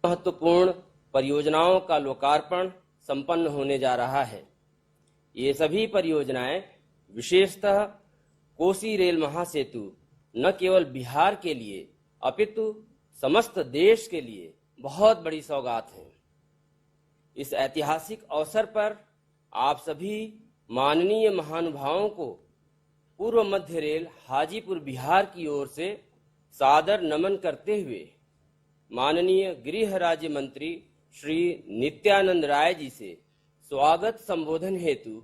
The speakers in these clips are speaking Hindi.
महत्वपूर्ण परियोजनाओं का लोकार्पण संपन्न होने जा रहा है। ये सभी परियोजनाएं विशेषतः कोसी रेल महासेतु न केवल बिहार के लिए अपितु समस्त देश के लिए बहुत बड़ी सौगात है। इस ऐतिहासिक अवसर पर आप सभी माननीय महानुभावों को पूर्व मध्य रेल हाजीपुर बिहार की ओर से सादर नमन करते हुए माननीय गृह राज्य मंत्री श्री नित्यानंद राय जी से स्वागत संबोधन हेतु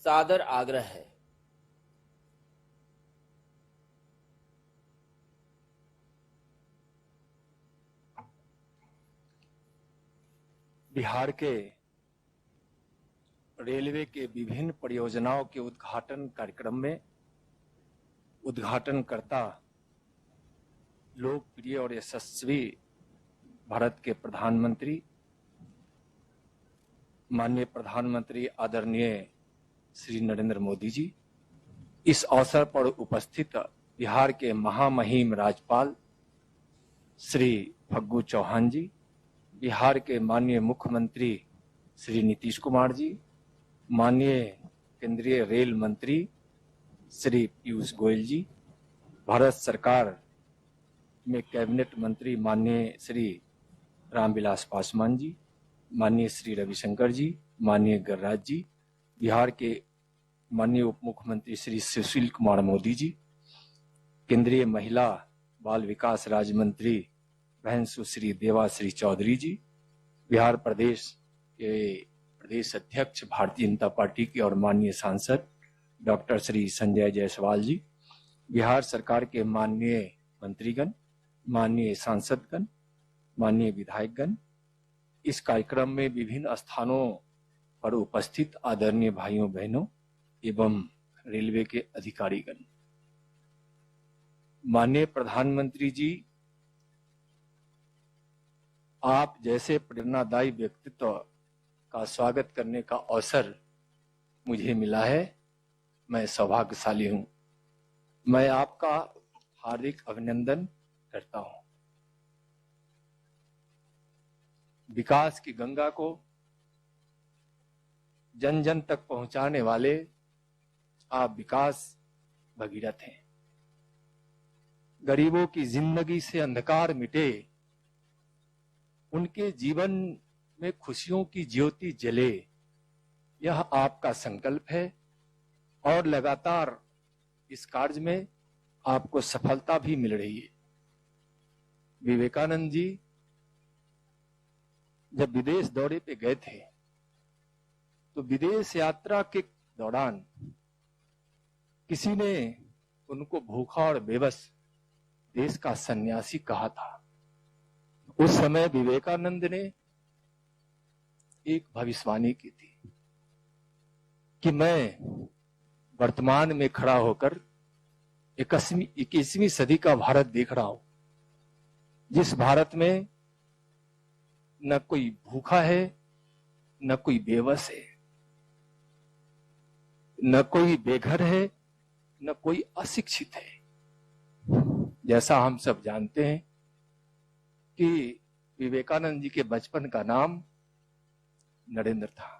सादर आग्रह है। बिहार के रेलवे के विभिन्न परियोजनाओं के उद्घाटन कार्यक्रम में उद्घाटनकर्ता लोकप्रिय और यशस्वी भारत के प्रधानमंत्री माननीय प्रधानमंत्री आदरणीय श्री नरेंद्र मोदी जी, इस अवसर पर उपस्थित बिहार के महामहिम राज्यपाल श्री फग्गू चौहान जी, बिहार के माननीय मुख्यमंत्री श्री नीतीश कुमार जी, माननीय केंद्रीय रेल मंत्री श्री पीयूष गोयल जी, भारत सरकार में कैबिनेट मंत्री माननीय श्री रामविलास पासवान जी, माननीय श्री रविशंकर जी, माननीय गिरिराज जी, बिहार के माननीय उप मुख्यमंत्री श्री सुशील कुमार मोदी जी, केंद्रीय महिला बाल विकास राज्य मंत्री बहन सुश्री देवाश्री चौधरी जी, बिहार प्रदेश के प्रदेश अध्यक्ष भारतीय जनता पार्टी के और माननीय सांसद डॉक्टर श्री संजय जायसवाल जी, बिहार सरकार के माननीय मंत्रीगण, माननीय सांसदगण, माननीय विधायकगण, इस कार्यक्रम में विभिन्न स्थानों पर उपस्थित आदरणीय भाइयों बहनों एवं रेलवे के अधिकारीगण, माननीय प्रधानमंत्री जी, आप जैसे प्रेरणादायी व्यक्तित्व का स्वागत करने का अवसर मुझे मिला है। मैं सौभाग्यशाली हूं। मैं आपका हार्दिक अभिनंदन करता हूं। विकास की गंगा को जन जन तक पहुंचाने वाले आप विकास भगीरथ हैं। गरीबों की जिंदगी से अंधकार मिटे, उनके जीवन में खुशियों की ज्योति जले, यह आपका संकल्प है और लगातार इस कार्य में आपको सफलता भी मिल रही है। विवेकानंद जी जब विदेश दौरे पे गए थे तो विदेश यात्रा के दौरान किसी ने उनको भूखा और बेबस देश का सन्यासी कहा था। उस समय विवेकानंद ने एक भविष्यवाणी की थी कि मैं वर्तमान में खड़ा होकर 21वीं सदी का भारत देख रहा हूं, जिस भारत में न कोई भूखा है, न कोई बेबस है, न कोई बेघर है, न कोई अशिक्षित है। जैसा हम सब जानते हैं कि विवेकानंद जी के बचपन का नाम नरेंद्र था।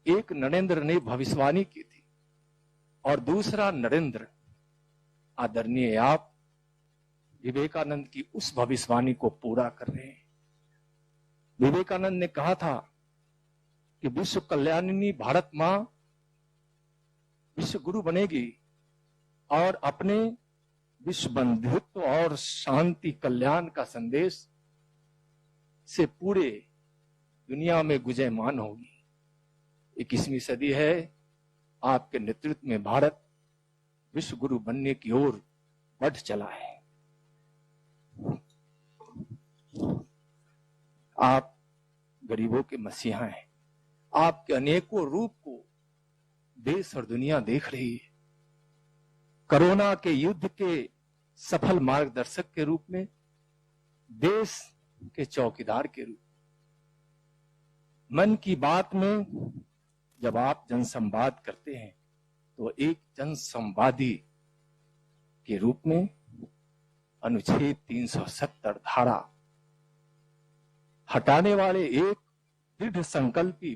एक नरेंद्र ने भविष्यवाणी की थी और दूसरा नरेंद्र आदरणीय आप विवेकानंद की उस भविष्यवाणी को पूरा कर रहे हैं। विवेकानंद ने कहा था कि विश्व कल्याणिनी भारत मां विश्व गुरु बनेगी और अपने विश्व बंधुत्व और शांति कल्याण का संदेश से पूरे दुनिया में गुंजयमान होगी। 21वीं सदी है, आपके नेतृत्व में भारत विश्व गुरु बनने की ओर बढ़ चला है। आप गरीबों के मसीहा हैं। आपके अनेकों रूप को देश और दुनिया देख रही है। कोरोना के युद्ध के सफल मार्गदर्शक के रूप में, देश के चौकीदार के रूप में। मन की बात में जब आप जनसंवाद करते हैं तो एक जनसंवादी के रूप में अनुच्छेद 370 धारा हटाने वाले एक दृढ़ संकल्पी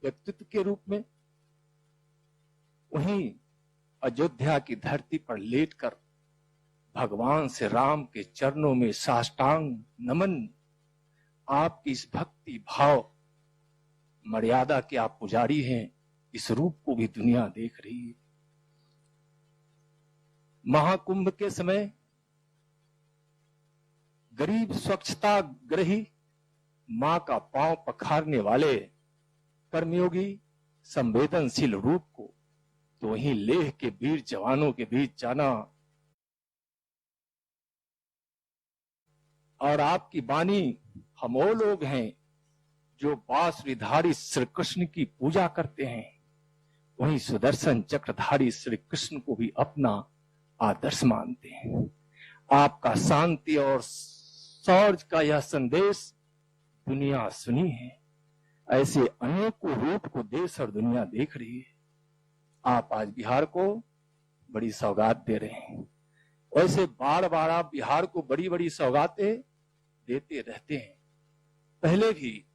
व्यक्तित्व के रूप में, वहीं अयोध्या की धरती पर लेटकर भगवान श्री राम के चरणों में साष्टांग नमन, आपकी इस भक्ति भाव मर्यादा के आप पुजारी हैं, इस रूप को भी दुनिया देख रही है। महाकुंभ के समय गरीब स्वच्छता ग्रही मां का पांव पखारने वाले कर्मयोगी संवेदनशील रूप को तो वहीं लेह के वीर जवानों के बीच जाना और आपकी वाणी हम वो लोग हैं जो बांसुरीधारी श्री कृष्ण की पूजा करते हैं, वहीं सुदर्शन चक्रधारी श्री कृष्ण को भी अपना आदर्श मानते हैं। आपका शांति और शौर्य का यह संदेश दुनिया सुनी है। ऐसे अनेकों रूप को देश और दुनिया देख रही है। आप आज बिहार को बड़ी सौगात दे रहे हैं। वैसे बार बार आप बिहार को बड़ी बड़ी सौगातें देते रहते हैं। पहले भी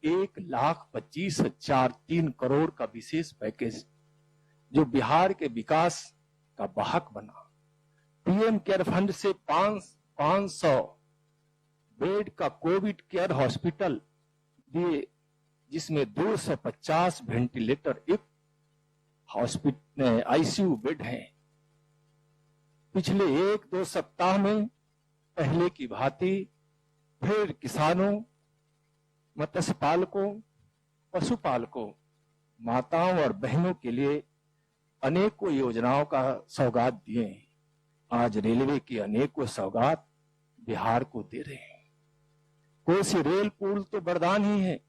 1,25,003 करोड़ का विशेष पैकेज जो बिहार के विकास का वाहक बना, पीएम केयर फंड से 500 बेड का कोविड केयर हॉस्पिटल दिए, जिसमें 250 वेंटिलेटर एक हॉस्पिटल आईसीयू बेड हैं। पिछले 1-2 सप्ताह में पहले की भांति फिर किसानों, मत्स्य पालकों, पशुपालकों, माताओं और बहनों के लिए अनेकों योजनाओं का सौगात दिए हैं। आज रेलवे की अनेकों सौगात बिहार को दे रहे हैं। कोसी रेल पुल तो वरदान ही है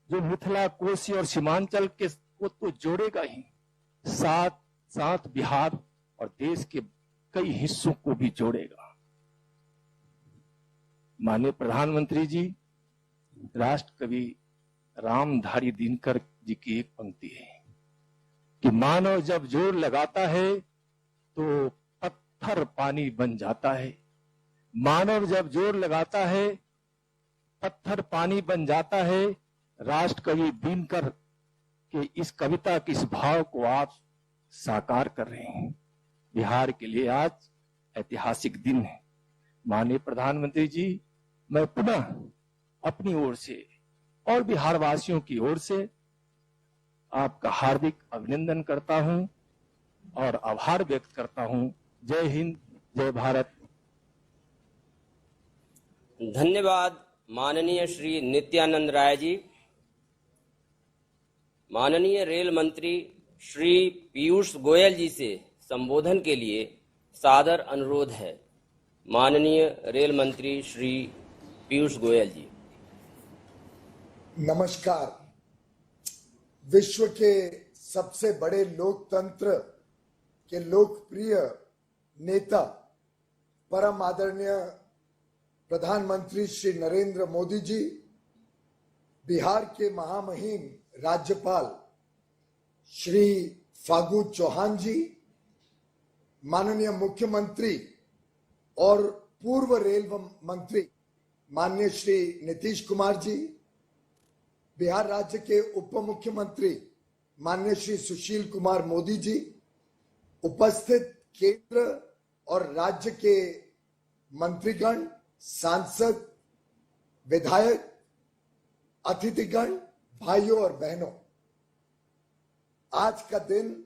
जो मिथिला, कोसी और सीमांचल के को तो जोड़ेगा ही, साथ साथ बिहार और देश के कई हिस्सों को भी जोड़ेगा। माननीय प्रधानमंत्री जी, राष्ट्र कवि रामधारी दिनकर जी की एक पंक्ति है कि मानव जब जोर लगाता है तो पत्थर पानी बन जाता है। मानव जब जोर लगाता है पत्थर पानी बन जाता है। राष्ट्र कवि दिनकर के इस कविता के इस भाव को आप साकार कर रहे हैं। बिहार के लिए आज ऐतिहासिक दिन है। माननीय प्रधानमंत्री जी, मैं पुनः अपनी ओर से और बिहार वासियों की ओर से आपका हार्दिक अभिनंदन करता हूं और आभार व्यक्त करता हूं। जय हिंद, जय भारत। धन्यवाद माननीय श्री नित्यानंद राय जी। माननीय रेल मंत्री श्री पीयूष गोयल जी से संबोधन के लिए सादर अनुरोध है। माननीय रेल मंत्री श्री पीयूष गोयल जी। नमस्कार। विश्व के सबसे बड़े लोकतंत्र के लोकप्रिय नेता परम आदरणीय प्रधानमंत्री श्री नरेंद्र मोदी जी, बिहार के महामहिम राज्यपाल श्री फागू चौहान जी, माननीय मुख्यमंत्री और पूर्व रेल मंत्री माननीय श्री नीतीश कुमार जी, बिहार राज्य के उप मुख्यमंत्री माननीय श्री सुशील कुमार मोदी जी, उपस्थित केंद्र और राज्य के मंत्रीगण, सांसद, विधायक, अतिथिगण, भाइयों और बहनों, आज का दिन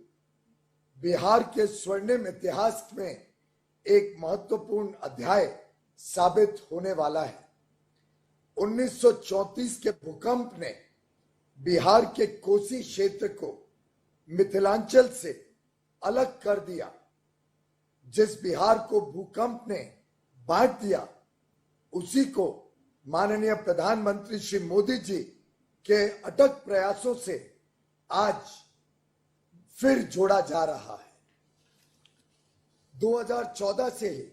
बिहार के स्वर्णिम इतिहास में एक महत्वपूर्ण अध्याय साबित होने वाला है। 1934 के भूकंप ने बिहार के कोसी क्षेत्र को मिथिलांचल से अलग कर दिया। जिस बिहार को भूकंप ने बांट दिया, उसी को माननीय प्रधानमंत्री श्री मोदी जी के अटक प्रयासों से आज फिर जोड़ा जा रहा है। 2014 से ही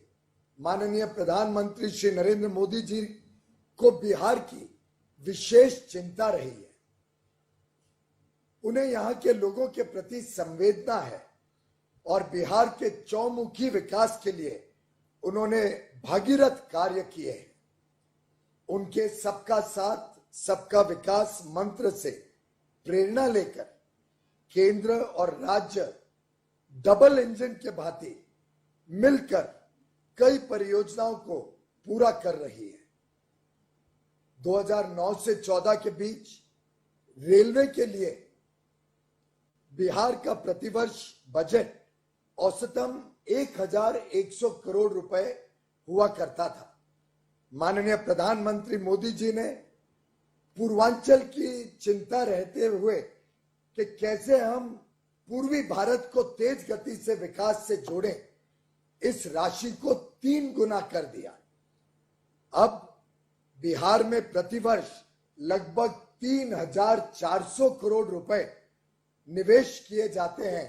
माननीय प्रधानमंत्री श्री नरेंद्र मोदी जी को बिहार की विशेष चिंता रही है। उन्हें यहाँ के लोगों के प्रति संवेदना है और बिहार के चौमुखी विकास के लिए उन्होंने भागीरथ कार्य किए हैं। उनके सबका साथ सबका विकास मंत्र से प्रेरणा लेकर केंद्र और राज्य डबल इंजन के भांति मिलकर कई परियोजनाओं को पूरा कर रही है। 2009 से 14 के बीच रेलवे के लिए बिहार का प्रतिवर्ष बजट औसतन 1100 करोड़ रुपए हुआ करता था। माननीय प्रधानमंत्री मोदी जी ने पूर्वांचल की चिंता रहते हुए कि कैसे हम पूर्वी भारत को तेज गति से विकास से जोड़ें, इस राशि को 3 गुना कर दिया। अब बिहार में प्रतिवर्ष लगभग 3400 करोड़ रुपए निवेश किए जाते हैं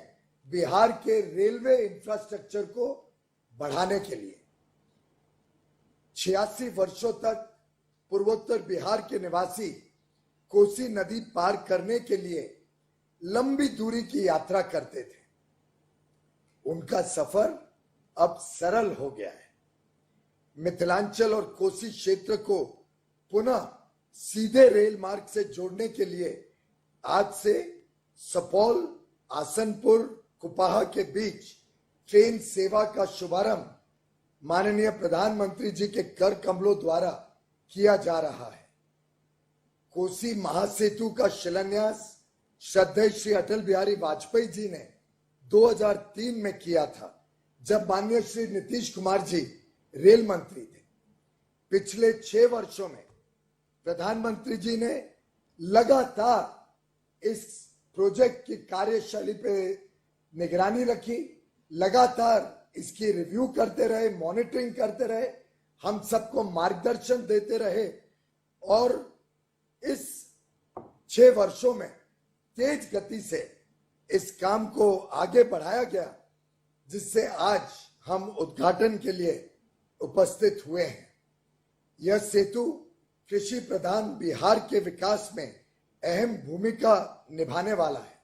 बिहार के रेलवे इंफ्रास्ट्रक्चर को बढ़ाने के लिए। 86 वर्षों तक पूर्वोत्तर बिहार के निवासी कोसी नदी पार करने के लिए लंबी दूरी की यात्रा करते थे। उनका सफर अब सरल हो गया है। मिथिलांचल और कोसी क्षेत्र को पुनः सीधे रेल मार्ग से जोड़ने के लिए आज से सुपौल, आसनपुर, कुपाहा के बीच ट्रेन सेवा का शुभारंभ माननीय प्रधानमंत्री जी के कर कमलों द्वारा किया जा रहा है। कोसी महासेतु का शिलान्यास श्रद्धेय श्री अटल बिहारी वाजपेयी जी ने 2003 में किया था, जब माननीय श्री नीतीश कुमार जी रेल मंत्री थे। पिछले 6 वर्षों में प्रधानमंत्री जी ने लगातार इस प्रोजेक्ट की कार्यशैली पे निगरानी रखी, लगातार इसकी रिव्यू करते रहे, मॉनिटरिंग करते रहे, हम सबको मार्गदर्शन देते रहे और इस 6 वर्षों में तेज गति से इस काम को आगे बढ़ाया गया, जिससे आज हम उद्घाटन के लिए उपस्थित हुए हैं। यह सेतु कृषि प्रधान बिहार के विकास में अहम भूमिका निभाने वाला है।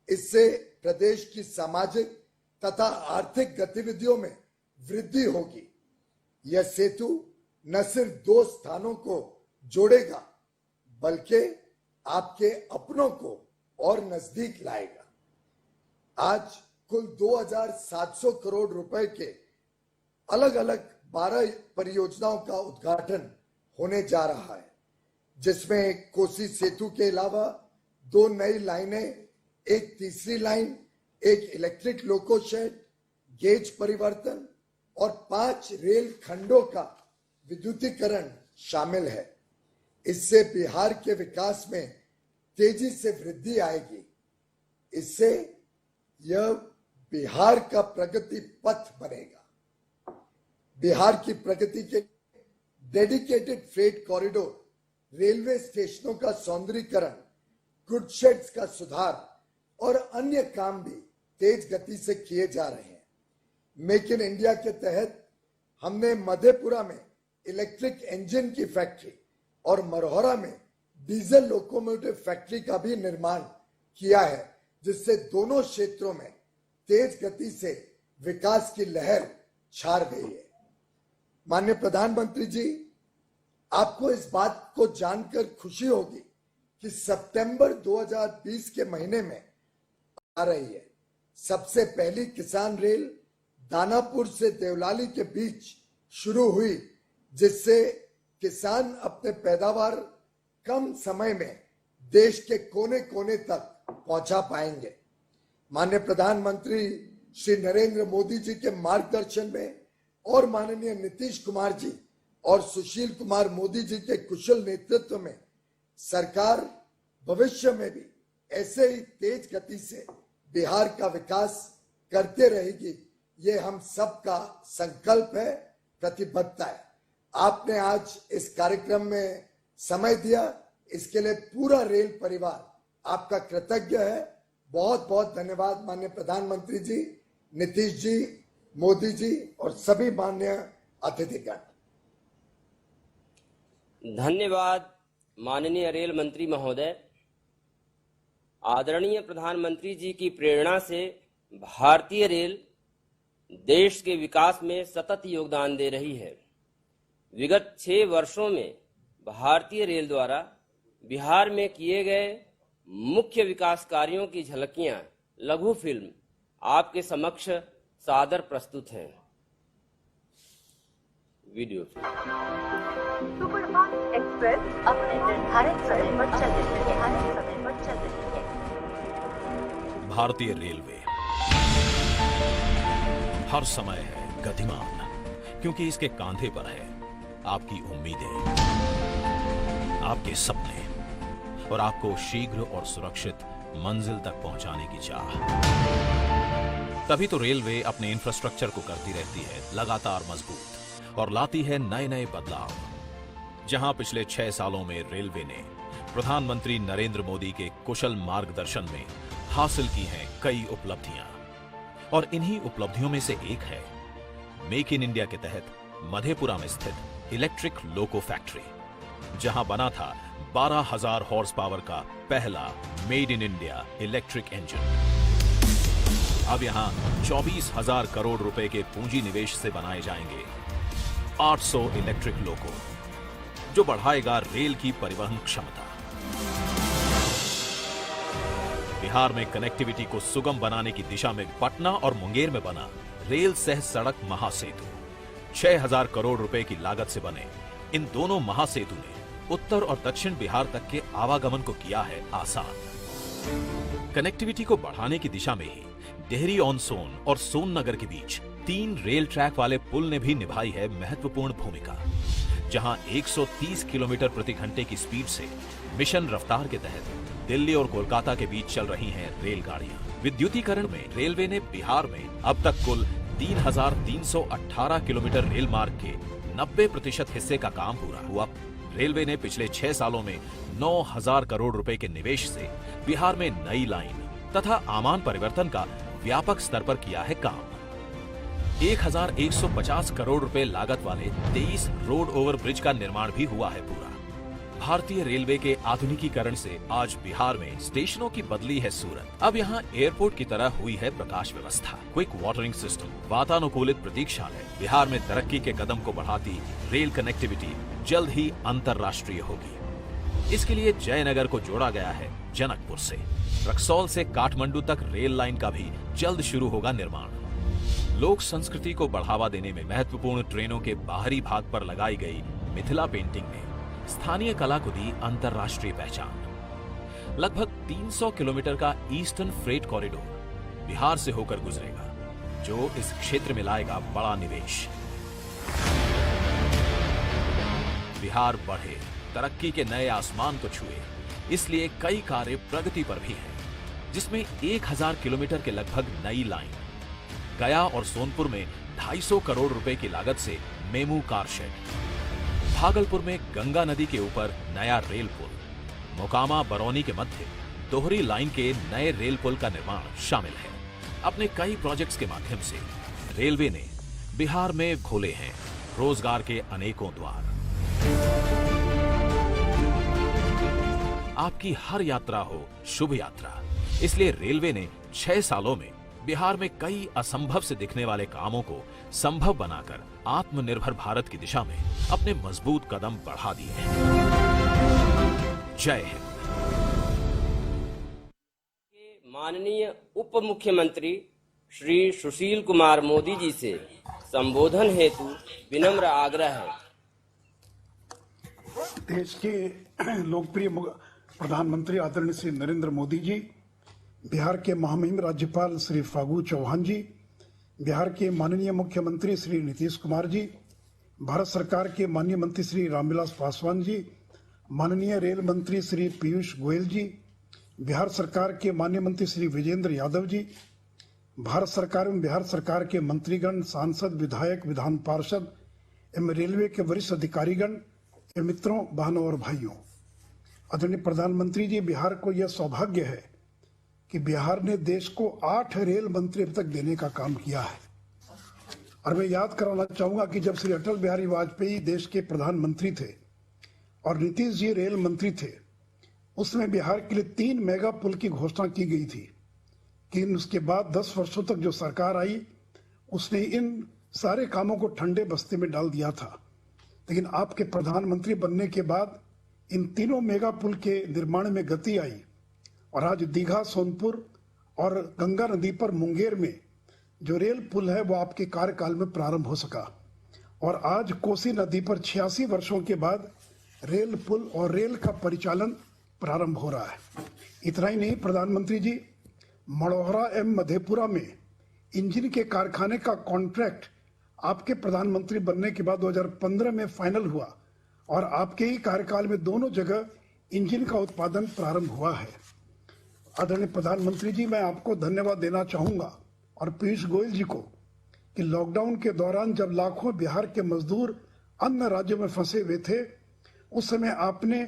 इससे प्रदेश की सामाजिक तथा आर्थिक गतिविधियों में वृद्धि होगी। यह सेतु न सिर्फ 2 स्थानों को जोड़ेगा, बल्कि आपके अपनों को और नजदीक लाएगा। आज कुल 2700 करोड़ रुपए के अलग अलग 12 परियोजनाओं का उद्घाटन होने जा रहा है, जिसमें कोसी सेतु के अलावा 2 नई लाइनें, एक तीसरी लाइन, एक इलेक्ट्रिक लोको शेड, गेज परिवर्तन और 5 रेल खंडों का विद्युतीकरण शामिल है। इससे बिहार के विकास में तेजी से वृद्धि आएगी। इससे यह बिहार का प्रगति पथ बनेगा। बिहार की प्रगति के डेडिकेटेड फ्रेट कॉरिडोर, रेलवे स्टेशनों का सौंदर्यीकरण, गुड शेड्स का सुधार और अन्य काम भी तेज गति से किए जा रहे हैं। मेक इन इंडिया के तहत हमने मधेपुरा में इलेक्ट्रिक इंजन की फैक्ट्री और मरहौरा में डीजल लोकोमोटिव फैक्ट्री का भी निर्माण किया है, जिससे दोनों क्षेत्रों में तेज गति से विकास की लहर छा गई है। माननीय प्रधानमंत्री जी, आपको इस बात को जानकर खुशी होगी कि सितंबर 2020 के महीने में आ रही है सबसे पहली किसान रेल दानापुर से देवलाली के बीच शुरू हुई, जिससे किसान अपने पैदावार कम समय में देश के कोने कोने तक पहुंचा पाएंगे। माननीय प्रधानमंत्री श्री नरेंद्र मोदी जी के मार्गदर्शन में और माननीय नीतीश कुमार जी और सुशील कुमार मोदी जी के कुशल नेतृत्व में सरकार भविष्य में भी ऐसे ही तेज गति से बिहार का विकास करते रहेगी। ये हम सबका संकल्प है, प्रतिबद्धता है। आपने आज इस कार्यक्रम में समय दिया, इसके लिए पूरा रेल परिवार आपका कृतज्ञ है। बहुत बहुत धन्यवाद माननीय प्रधानमंत्री जी, नीतीश जी, मोदी जी और सभी माननीय अतिथिगण। धन्यवाद माननीय रेल मंत्री महोदय। आदरणीय प्रधानमंत्री जी की प्रेरणा से भारतीय रेल देश के विकास में सतत योगदान दे रही है। विगत 6 वर्षों में भारतीय रेल द्वारा बिहार में किए गए मुख्य विकास कार्यों की झलकियां लघु फिल्म आपके समक्ष सादर प्रस्तुत हैं। वीडियो सुपरफास्ट एक्सप्रेस अपने निर्धारित समय पर चल रही है। भारतीय रेलवे हर समय है गतिमान, क्योंकि इसके कांधे पर है आपकी उम्मीदें, आपके सपने और आपको शीघ्र और सुरक्षित मंजिल तक पहुंचाने की चाह। तभी तो रेलवे अपने इंफ्रास्ट्रक्चर को करती रहती है लगातार मजबूत और लाती है नए नए बदलाव। जहां पिछले 6 सालों में रेलवे ने प्रधानमंत्री नरेंद्र मोदी के कुशल मार्गदर्शन में हासिल की हैं कई उपलब्धियां, और इन्हीं उपलब्धियों में से एक है मेक इन इंडिया के तहत मधेपुरा में स्थित इलेक्ट्रिक लोको फैक्ट्री, जहां बना था 12,000 हॉर्स पावर का पहला made in India electric engine. अब यहां 24,000 करोड़ रुपए के पूंजी निवेश से बनाए जाएंगे 800 इलेक्ट्रिक लोको, जो बढ़ाएगा रेल की परिवहन क्षमता। बिहार में कनेक्टिविटी को सुगम बनाने की दिशा में पटना और मुंगेर में बना रेल सह सड़क महासेतु 6,000 करोड़ रुपए की लागत से बने इन दोनों महासेतु ने उत्तर और दक्षिण बिहार तक के आवागमन को किया है आसान। कनेक्टिविटी को बढ़ाने की दिशा में ही डेहरी ऑन सोन और सोननगर के बीच 3 रेल ट्रैक वाले पुल ने भी निभाई है महत्वपूर्ण भूमिका, जहां 130 किलोमीटर प्रति घंटे की स्पीड से मिशन रफ्तार के तहत दिल्ली और कोलकाता के बीच चल रही हैं रेलगाड़ियां। विद्युतीकरण में रेलवे ने बिहार में अब तक कुल 3,318 किलोमीटर रेल मार्ग के 90% हिस्से का काम पूरा हुआ। रेलवे ने पिछले 6 सालों में 9,000 करोड़ रुपए के निवेश से बिहार में नई लाइन तथा आमान परिवर्तन का व्यापक स्तर पर किया है काम। 1,150 करोड़ रुपए लागत वाले 23 रोड ओवर ब्रिज का निर्माण भी हुआ है पूरा। भारतीय रेलवे के आधुनिकीकरण से आज बिहार में स्टेशनों की बदली है सूरत। अब यहाँ एयरपोर्ट की तरह हुई है प्रकाश व्यवस्था, क्विक वाटरिंग सिस्टम, वातानुकूलित प्रतीक्षालय। बिहार में तरक्की के कदम को बढ़ाती रेल कनेक्टिविटी जल्द ही अंतर्राष्ट्रीय होगी। इसके लिए जयनगर को जोड़ा गया है जनकपुर से। रक्सौल से काठमांडू तक रेल लाइन का भी जल्द शुरू होगा निर्माण। लोक संस्कृति को बढ़ावा देने में महत्वपूर्ण ट्रेनों के बाहरी भाग पर लगाई गई मिथिला पेंटिंग ने स्थानीय कला को दी अंतर्राष्ट्रीय पहचान। लगभग 300 किलोमीटर का ईस्टर्न फ्रेट कॉरिडोर बिहार से होकर गुजरेगा, जो इस क्षेत्र में लाएगा बड़ा निवेश। बिहार बढ़े, तरक्की के नए आसमान को छुए, इसलिए कई कार्य प्रगति पर भी हैं, जिसमें 1,000 किलोमीटर के लगभग नई लाइन, गया और सोनपुर में 250 करोड़ रुपए की लागत से मेमू कार शेड, भागलपुर में गंगा नदी के ऊपर नया रेल पुल, मोकामा बरौनी के मध्य दोहरी लाइन के नए रेल पुल का निर्माण शामिल है। अपने कई प्रोजेक्ट्स के माध्यम से रेलवे ने बिहार में खोले हैं रोजगार के अनेकों द्वार। आपकी हर यात्रा हो शुभ यात्रा, इसलिए रेलवे ने 6 सालों में बिहार में कई असंभव से दिखने वाले कामों को संभव बनाकर आत्मनिर्भर भारत की दिशा में अपने मजबूत कदम बढ़ा दिए हैं। जय हिंद। माननीय उप मुख्यमंत्री श्री सुशील कुमार मोदी जी से संबोधन हेतु विनम्र आग्रह है। देश के लोकप्रिय प्रधानमंत्री आदरणीय श्री नरेंद्र मोदी जी, बिहार के महामहिम राज्यपाल श्री फागू चौहान जी, बिहार के माननीय मुख्यमंत्री श्री नीतीश कुमार जी, भारत सरकार के माननीय मंत्री श्री रामविलास पासवान जी, माननीय रेल मंत्री श्री पीयूष गोयल जी, बिहार सरकार के माननीय मंत्री श्री विजेंद्र यादव जी, भारत सरकार एवं बिहार सरकार के मंत्रीगण, सांसद, विधायक, विधान पार्षद एवं रेलवे के वरिष्ठ अधिकारीगण एवं मित्रों, बहनों और भाइयों, आदरणीय प्रधानमंत्री जी, बिहार को यह सौभाग्य है कि बिहार ने देश को 8 रेल मंत्री अब तक देने का काम किया है। और मैं याद कराना चाहूंगा कि जब श्री अटल बिहारी वाजपेयी देश के प्रधानमंत्री थे और नीतीश जी रेल मंत्री थे, उसमें बिहार के लिए 3 मेगा पुल की घोषणा की गई थी। कि उसके बाद 10 वर्षों तक जो सरकार आई, उसने इन सारे कामों को ठंडे बस्ते में डाल दिया था। लेकिन आपके प्रधानमंत्री बनने के बाद इन तीनों मेगा पुल के निर्माण में गति आई और आज दीघा, सोनपुर और गंगा नदी पर मुंगेर में जो रेल पुल है वो आपके कार्यकाल में प्रारंभ हो सका। और आज कोसी नदी पर 86 वर्षों के बाद रेल पुल और रेल का परिचालन प्रारंभ हो रहा है। इतना ही नहीं, प्रधानमंत्री जी, मढ़ौरा एवं मधेपुरा में इंजन के कारखाने का कॉन्ट्रैक्ट आपके प्रधानमंत्री बनने के बाद 2015 में फाइनल हुआ और आपके ही कार्यकाल में दोनों जगह इंजन का उत्पादन प्रारंभ हुआ है। आदरणीय प्रधानमंत्री जी, मैं आपको धन्यवाद देना चाहूंगा और पीयूष गोयल जी को कि लॉकडाउन के दौरान जब लाखों बिहार के मजदूर अन्य राज्यों में फंसे हुए थे, उस समय आपने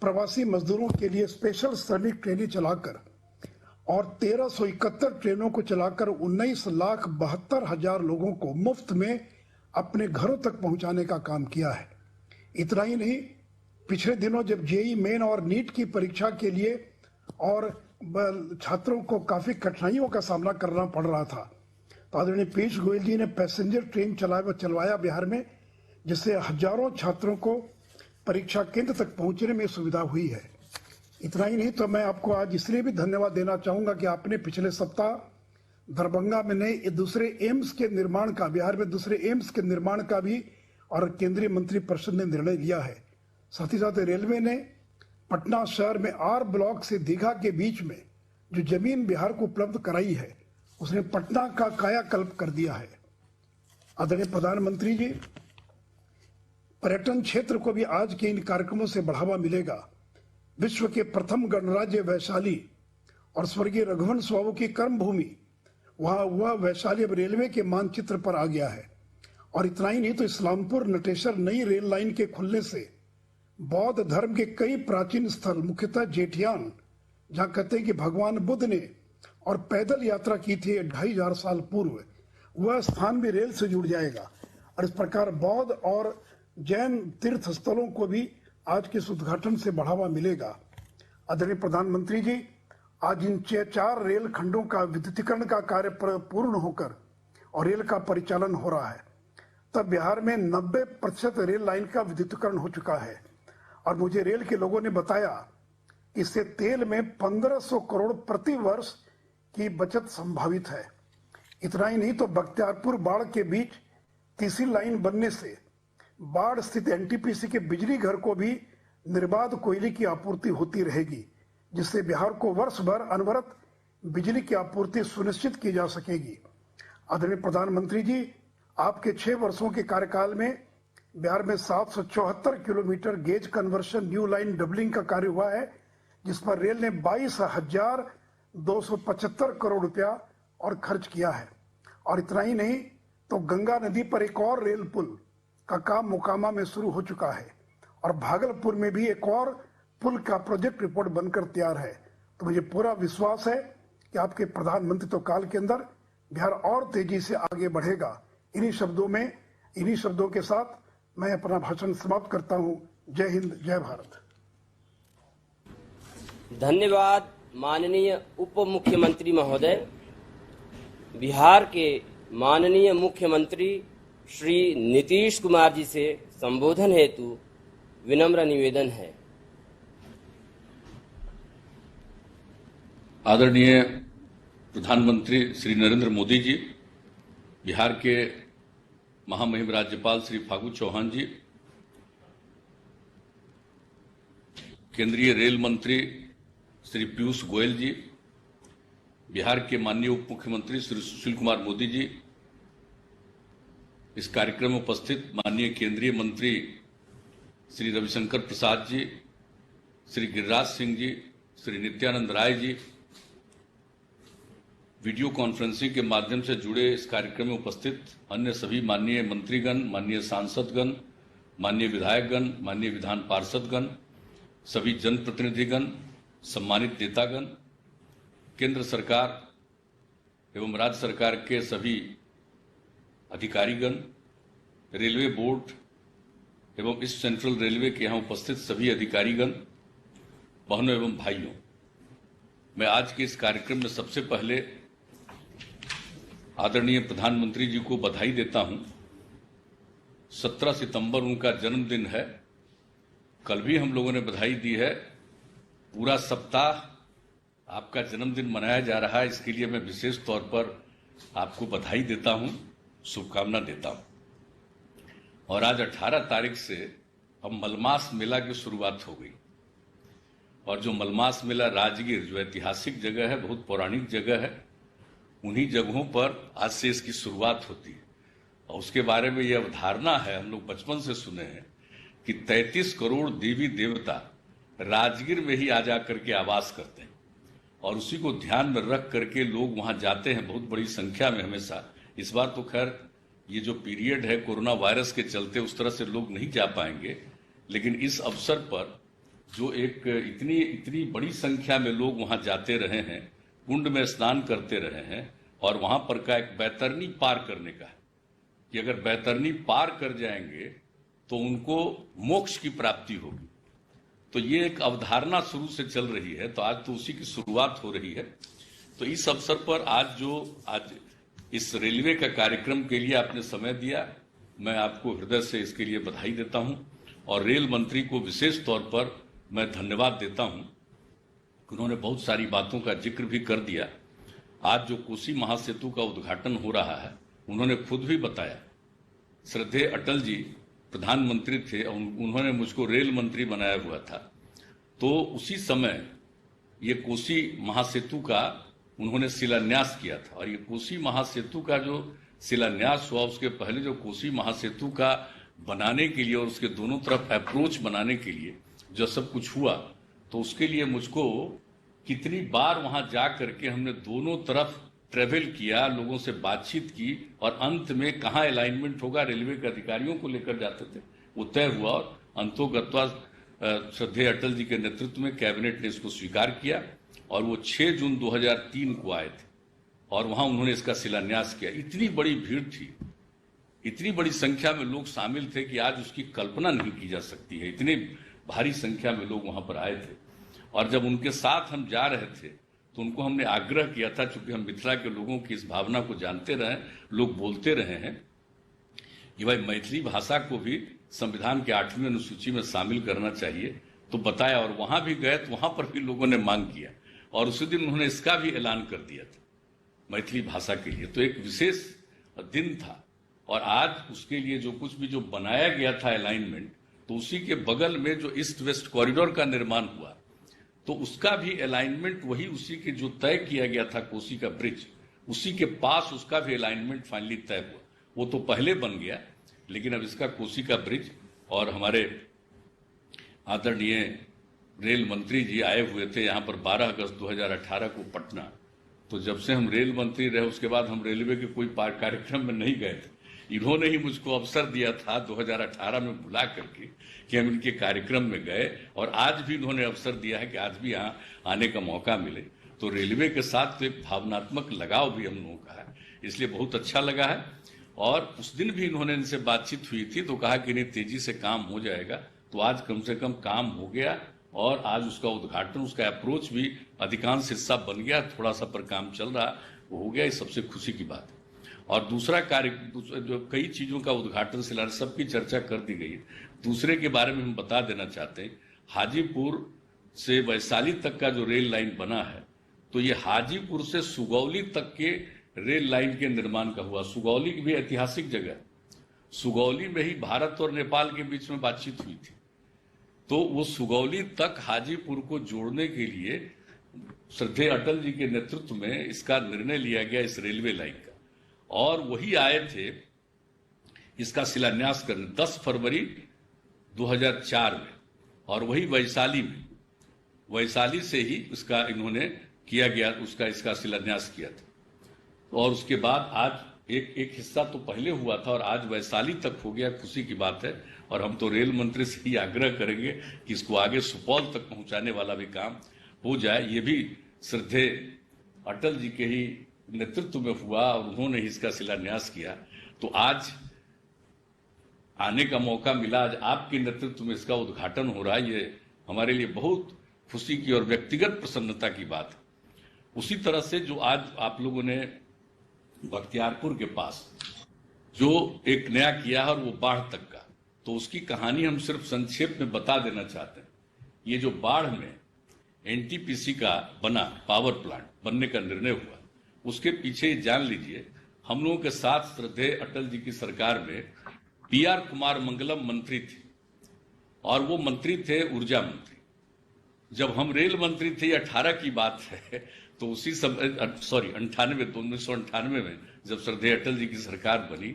प्रवासी मजदूरों के लिए स्पेशल श्रमिक ट्रेनें चलाकर और 1371 ट्रेनों को चलाकर 19,72,000 लोगों को मुफ्त में अपने घरों तक पहुंचाने का काम किया है। इतना ही नहीं, पिछले दिनों जब जेईई मेन और नीट की परीक्षा के लिए और छात्रों को काफी कठिनाइयों का सामना करना पड़ रहा था, तो आदरणीय पीयूष गोयल जी ने पैसेंजर ट्रेन चलवाया बिहार में, जिससे हजारों छात्रों को परीक्षा केंद्र तक पहुंचने में सुविधा हुई है। इतना ही नहीं, तो मैं आपको आज इसलिए भी धन्यवाद देना चाहूंगा कि आपने पिछले सप्ताह दरभंगा में नए दूसरे एम्स के निर्माण का, बिहार में दूसरे एम्स के निर्माण का भी और केंद्रीय मंत्रिपरिषद ने निर्णय लिया है। साथ ही साथ रेलवे ने पटना शहर में आर ब्लॉक से दीघा के बीच में जो जमीन बिहार को उपलब्ध कराई है, उसने पटना का कायाकल्प कर दिया है। आदरणीय प्रधानमंत्री जी, पर्यटन क्षेत्र को भी आज के इन कार्यक्रमों से बढ़ावा मिलेगा। विश्व के प्रथम गणराज्य वैशाली और स्वर्गीय रघुवंश स्वामी की कर्मभूमि, वह वैशाली अब रेलवे के मानचित्र पर आ गया है। और इतना ही नहीं, तो इस्लामपुर नटेसर नई रेल लाइन के खुलने से बौद्ध धर्म के कई प्राचीन स्थल, मुख्यतः जेठियान, जहाँ कहते हैं कि भगवान बुद्ध ने और पैदल यात्रा की थी 2500 साल पूर्व, वह स्थान भी रेल से जुड़ जाएगा। और इस प्रकार बौद्ध और जैन तीर्थ स्थलों को भी आज के इस उद्घाटन से बढ़ावा मिलेगा। आदरणीय प्रधानमंत्री जी, आज इन 4 रेल खंडों का विद्युतीकरण का कार्य पूर्ण होकर और रेल का परिचालन हो रहा है, तब बिहार में 90% रेल लाइन का विद्युतीकरण हो चुका है। और मुझे रेल के लोगों ने बताया कि इससे तेल में 1500 करोड़ प्रति वर्ष की बचत संभावित है। इतना ही नहीं, तो बख्तियारपुर बाढ़ के बीच तीसरी लाइन बनने से बाढ़ स्थित एनटीपीसी के बिजली घर को भी निर्बाध कोयले की आपूर्ति होती रहेगी, जिससे बिहार को वर्ष भर अनवरत बिजली की आपूर्ति सुनिश्चित की जा सकेगी। आदरणीय प्रधानमंत्री जी, आपके 6 वर्षों के कार्यकाल में बिहार में 774 kilometre gauge conversion new line doubling का कार्य हुआ है, जिस पर रेल ने 22,275 करोड़ रुपया और खर्च किया है। और इतना ही नहीं, तो गंगा नदी पर एक और रेल पुल का काम मोकामा में शुरू हो चुका है और भागलपुर में भी एक और पुल का प्रोजेक्ट रिपोर्ट बनकर तैयार है। तो मुझे पूरा विश्वास है कि आपके प्रधानमंत्रित्व काल के अंदर बिहार और तेजी से आगे बढ़ेगा। इन्हीं शब्दों के साथ मैं अपना भाषण समाप्त करता हूं। जय हिंद, जय भारत। धन्यवाद माननीय उप मुख्यमंत्री महोदय। बिहार के माननीय मुख्यमंत्री श्री नीतीश कुमार जी से संबोधन हेतु विनम्र निवेदन है। आदरणीय प्रधानमंत्री श्री नरेंद्र मोदी जी, बिहार के महामहिम राज्यपाल श्री फागू चौहान जी, केंद्रीय रेल मंत्री श्री पीयूष गोयल जी, बिहार के माननीय उप मुख्यमंत्री श्री सुशील कुमार मोदी जी, इस कार्यक्रम में उपस्थित माननीय केंद्रीय मंत्री श्री रविशंकर प्रसाद जी, श्री गिरिराज सिंह जी, श्री नित्यानंद राय जी, वीडियो कॉन्फ्रेंसिंग के माध्यम से जुड़े इस कार्यक्रम में उपस्थित अन्य सभी माननीय मंत्रीगण, माननीय सांसदगण, माननीय विधायकगण, माननीय विधान पार्षदगण, सभी जनप्रतिनिधिगण, सम्मानित नेतागण, केंद्र सरकार एवं राज्य सरकार के सभी अधिकारीगण, रेलवे बोर्ड एवं इस सेंट्रल रेलवे के यहाँ उपस्थित सभी अधिकारीगण, बहनों एवं भाइयों, मैं आज के इस कार्यक्रम में सबसे पहले आदरणीय प्रधानमंत्री जी को बधाई देता हूं 17 सितंबर उनका जन्मदिन है। कल भी हम लोगों ने बधाई दी है। पूरा सप्ताह आपका जन्मदिन मनाया जा रहा है, इसके लिए मैं विशेष तौर पर आपको बधाई देता हूं, शुभकामना देता हूं। और आज 18 तारीख से अब मलमास मेला की शुरुआत हो गई। और जो मलमास मेला राजगीर, जो ऐतिहासिक जगह है, बहुत पौराणिक जगह है, उन्हीं जगहों पर आज से इसकी शुरुआत होती है। और उसके बारे में यह अवधारणा है, हम लोग बचपन से सुने हैं कि 33 करोड़ देवी देवता राजगीर में ही आ जा करके आवास करते हैं। और उसी को ध्यान में रख करके लोग वहां जाते हैं बहुत बड़ी संख्या में हमेशा। इस बार तो खैर ये जो पीरियड है कोरोना वायरस के चलते उस तरह से लोग नहीं जा पाएंगे, लेकिन इस अवसर पर जो एक इतनी बड़ी संख्या में लोग वहां जाते रहे हैं, कुंड में स्नान करते रहे हैं, और वहां पर का एक बैतरनी पार करने का है कि अगर बैतरनी पार कर जाएंगे तो उनको मोक्ष की प्राप्ति होगी। तो ये एक अवधारणा शुरू से चल रही है, तो आज तो उसी की शुरुआत हो रही है। तो इस अवसर पर आज इस रेलवे का कार्यक्रम के लिए आपने समय दिया, मैं आपको हृदय से इसके लिए बधाई देता हूं। और रेल मंत्री को विशेष तौर पर मैं धन्यवाद देता हूं, उन्होंने बहुत सारी बातों का जिक्र भी कर दिया। आज जो कोसी महासेतु का उद्घाटन हो रहा है, उन्होंने खुद भी बताया, श्रद्धेय अटल जी प्रधानमंत्री थे, उन्होंने मुझको रेल मंत्री बनाया हुआ था, तो उसी समय ये कोसी महासेतु का उन्होंने शिलान्यास किया था। और ये कोसी महासेतु का जो शिलान्यास हुआ, उसके पहले जो कोसी महासेतु का बनाने के लिए और उसके दोनों तरफ अप्रोच बनाने के लिए जो सब कुछ हुआ, तो उसके लिए मुझको कितनी बार वहां जा करके हमने दोनों तरफ ट्रेवल किया, लोगों से बातचीत की, और अंत में कहाँ अलाइनमेंट होगा रेलवे के अधिकारियों को लेकर जाते थे, वो तय हुआ। और अंतोगत्वा श्रद्धेय अटल जी के नेतृत्व में कैबिनेट ने इसको स्वीकार किया और वो 6 जून 2003 को आए थे और वहां उन्होंने इसका शिलान्यास किया। इतनी बड़ी भीड़ थी, इतनी बड़ी संख्या में लोग शामिल थे कि आज उसकी कल्पना नहीं की जा सकती है। इतने भारी संख्या में लोग वहां पर आए थे। और जब उनके साथ हम जा रहे थे तो उनको हमने आग्रह किया था, चूंकि हम मिथिला के लोगों की इस भावना को जानते रहे, लोग बोलते रहे हैं कि भाई मैथिली भाषा को भी संविधान के 8वीं अनुसूची में शामिल करना चाहिए, तो बताया। और वहां भी गए तो वहां पर भी लोगों ने मांग किया और उसी दिन उन्होंने इसका भी ऐलान कर दिया था मैथिली भाषा के लिए। तो एक विशेष दिन था। और आज उसके लिए जो कुछ भी जो बनाया गया था अलाइनमेंट, तो उसी के बगल में जो ईस्ट वेस्ट कॉरिडोर का निर्माण हुआ, तो उसका भी अलाइनमेंट वही उसी के जो तय किया गया था कोसी का ब्रिज, उसी के पास उसका भी अलाइनमेंट फाइनली तय हुआ। वो तो पहले बन गया, लेकिन अब इसका कोसी का ब्रिज, और हमारे आदरणीय रेल मंत्री जी आए हुए थे यहाँ पर 12 अगस्त 2018 को पटना। तो जब से हम रेल मंत्री रहे उसके बाद हम रेलवे के कोई कार्यक्रम में नहीं गए थे। इन्होंने ही मुझको अवसर दिया था 2018 में बुला करके कि हम इनके कार्यक्रम में गए, और आज भी इन्होंने अवसर दिया है कि आज भी यहाँ आने का मौका मिले। तो रेलवे के साथ तो एक भावनात्मक लगाव भी हम लोगों का है, इसलिए बहुत अच्छा लगा है। और उस दिन भी इन्होंने इनसे बातचीत हुई थी तो कहा कि नहीं, तेजी से काम हो जाएगा। तो आज कम से कम काम हो गया और आज उसका उद्घाटन, उसका अप्रोच भी अधिकांश हिस्सा बन गया, थोड़ा सा पर काम चल रहा, वो हो गया। ये सबसे खुशी की बात है। और दूसरा कार्य, जो कई चीजों का उद्घाटन शिलान्यास सबकी चर्चा कर दी गई है। दूसरे के बारे में हम बता देना चाहते हैं, हाजीपुर से वैशाली तक का जो रेल लाइन बना है, तो ये हाजीपुर से सुगौली तक के रेल लाइन के निर्माण का हुआ। सुगौली भी ऐतिहासिक जगह, सुगौली में ही भारत और नेपाल के बीच में बातचीत हुई थी। तो वो सुगौली तक हाजीपुर को जोड़ने के लिए श्रद्धेय अटल जी के नेतृत्व में इसका निर्णय लिया गया, इस रेलवे लाइन का। और वही आए थे इसका शिलान्यास करने 10 फरवरी 2004 में, और वही वैशाली में, वैशाली से ही इसका इन्होंने किया गया, इसका शिलान्यास किया था। और उसके बाद आज एक हिस्सा तो पहले हुआ था और आज वैशाली तक हो गया, खुशी की बात है। और हम तो रेल मंत्री से ही आग्रह करेंगे कि इसको आगे सुपौल तक पहुंचाने वाला भी काम हो जाए। ये भी श्रद्धेय अटल जी के ही नेतृत्व में हुआ और उन्होंने ही इसका शिलान्यास किया। तो आज आने का मौका मिला, आज आपके नेतृत्व में इसका उद्घाटन हो रहा है। ये हमारे लिए बहुत खुशी की और व्यक्तिगत प्रसन्नता की बात है। उसी तरह से जो आज आप लोगों ने बख्तियारपुर के पास जो एक नया किया है और वो बाढ़ तक का, तो उसकी कहानी हम सिर्फ संक्षेप में बता देना चाहते हैं। ये जो बाढ़ में एनटीपीसी का बना पावर प्लांट बनने का निर्णय हुआ, उसके पीछे जान लीजिए हम लोगों के साथ श्रद्धेय अटल जी की सरकार में पीआर कुमार मंगलम मंत्री थे और वो मंत्री थे ऊर्जा मंत्री। जब हम रेल मंत्री थे, 18 की बात है, तो उसी समय 1998 में जब श्रद्धेय अटल जी की सरकार बनी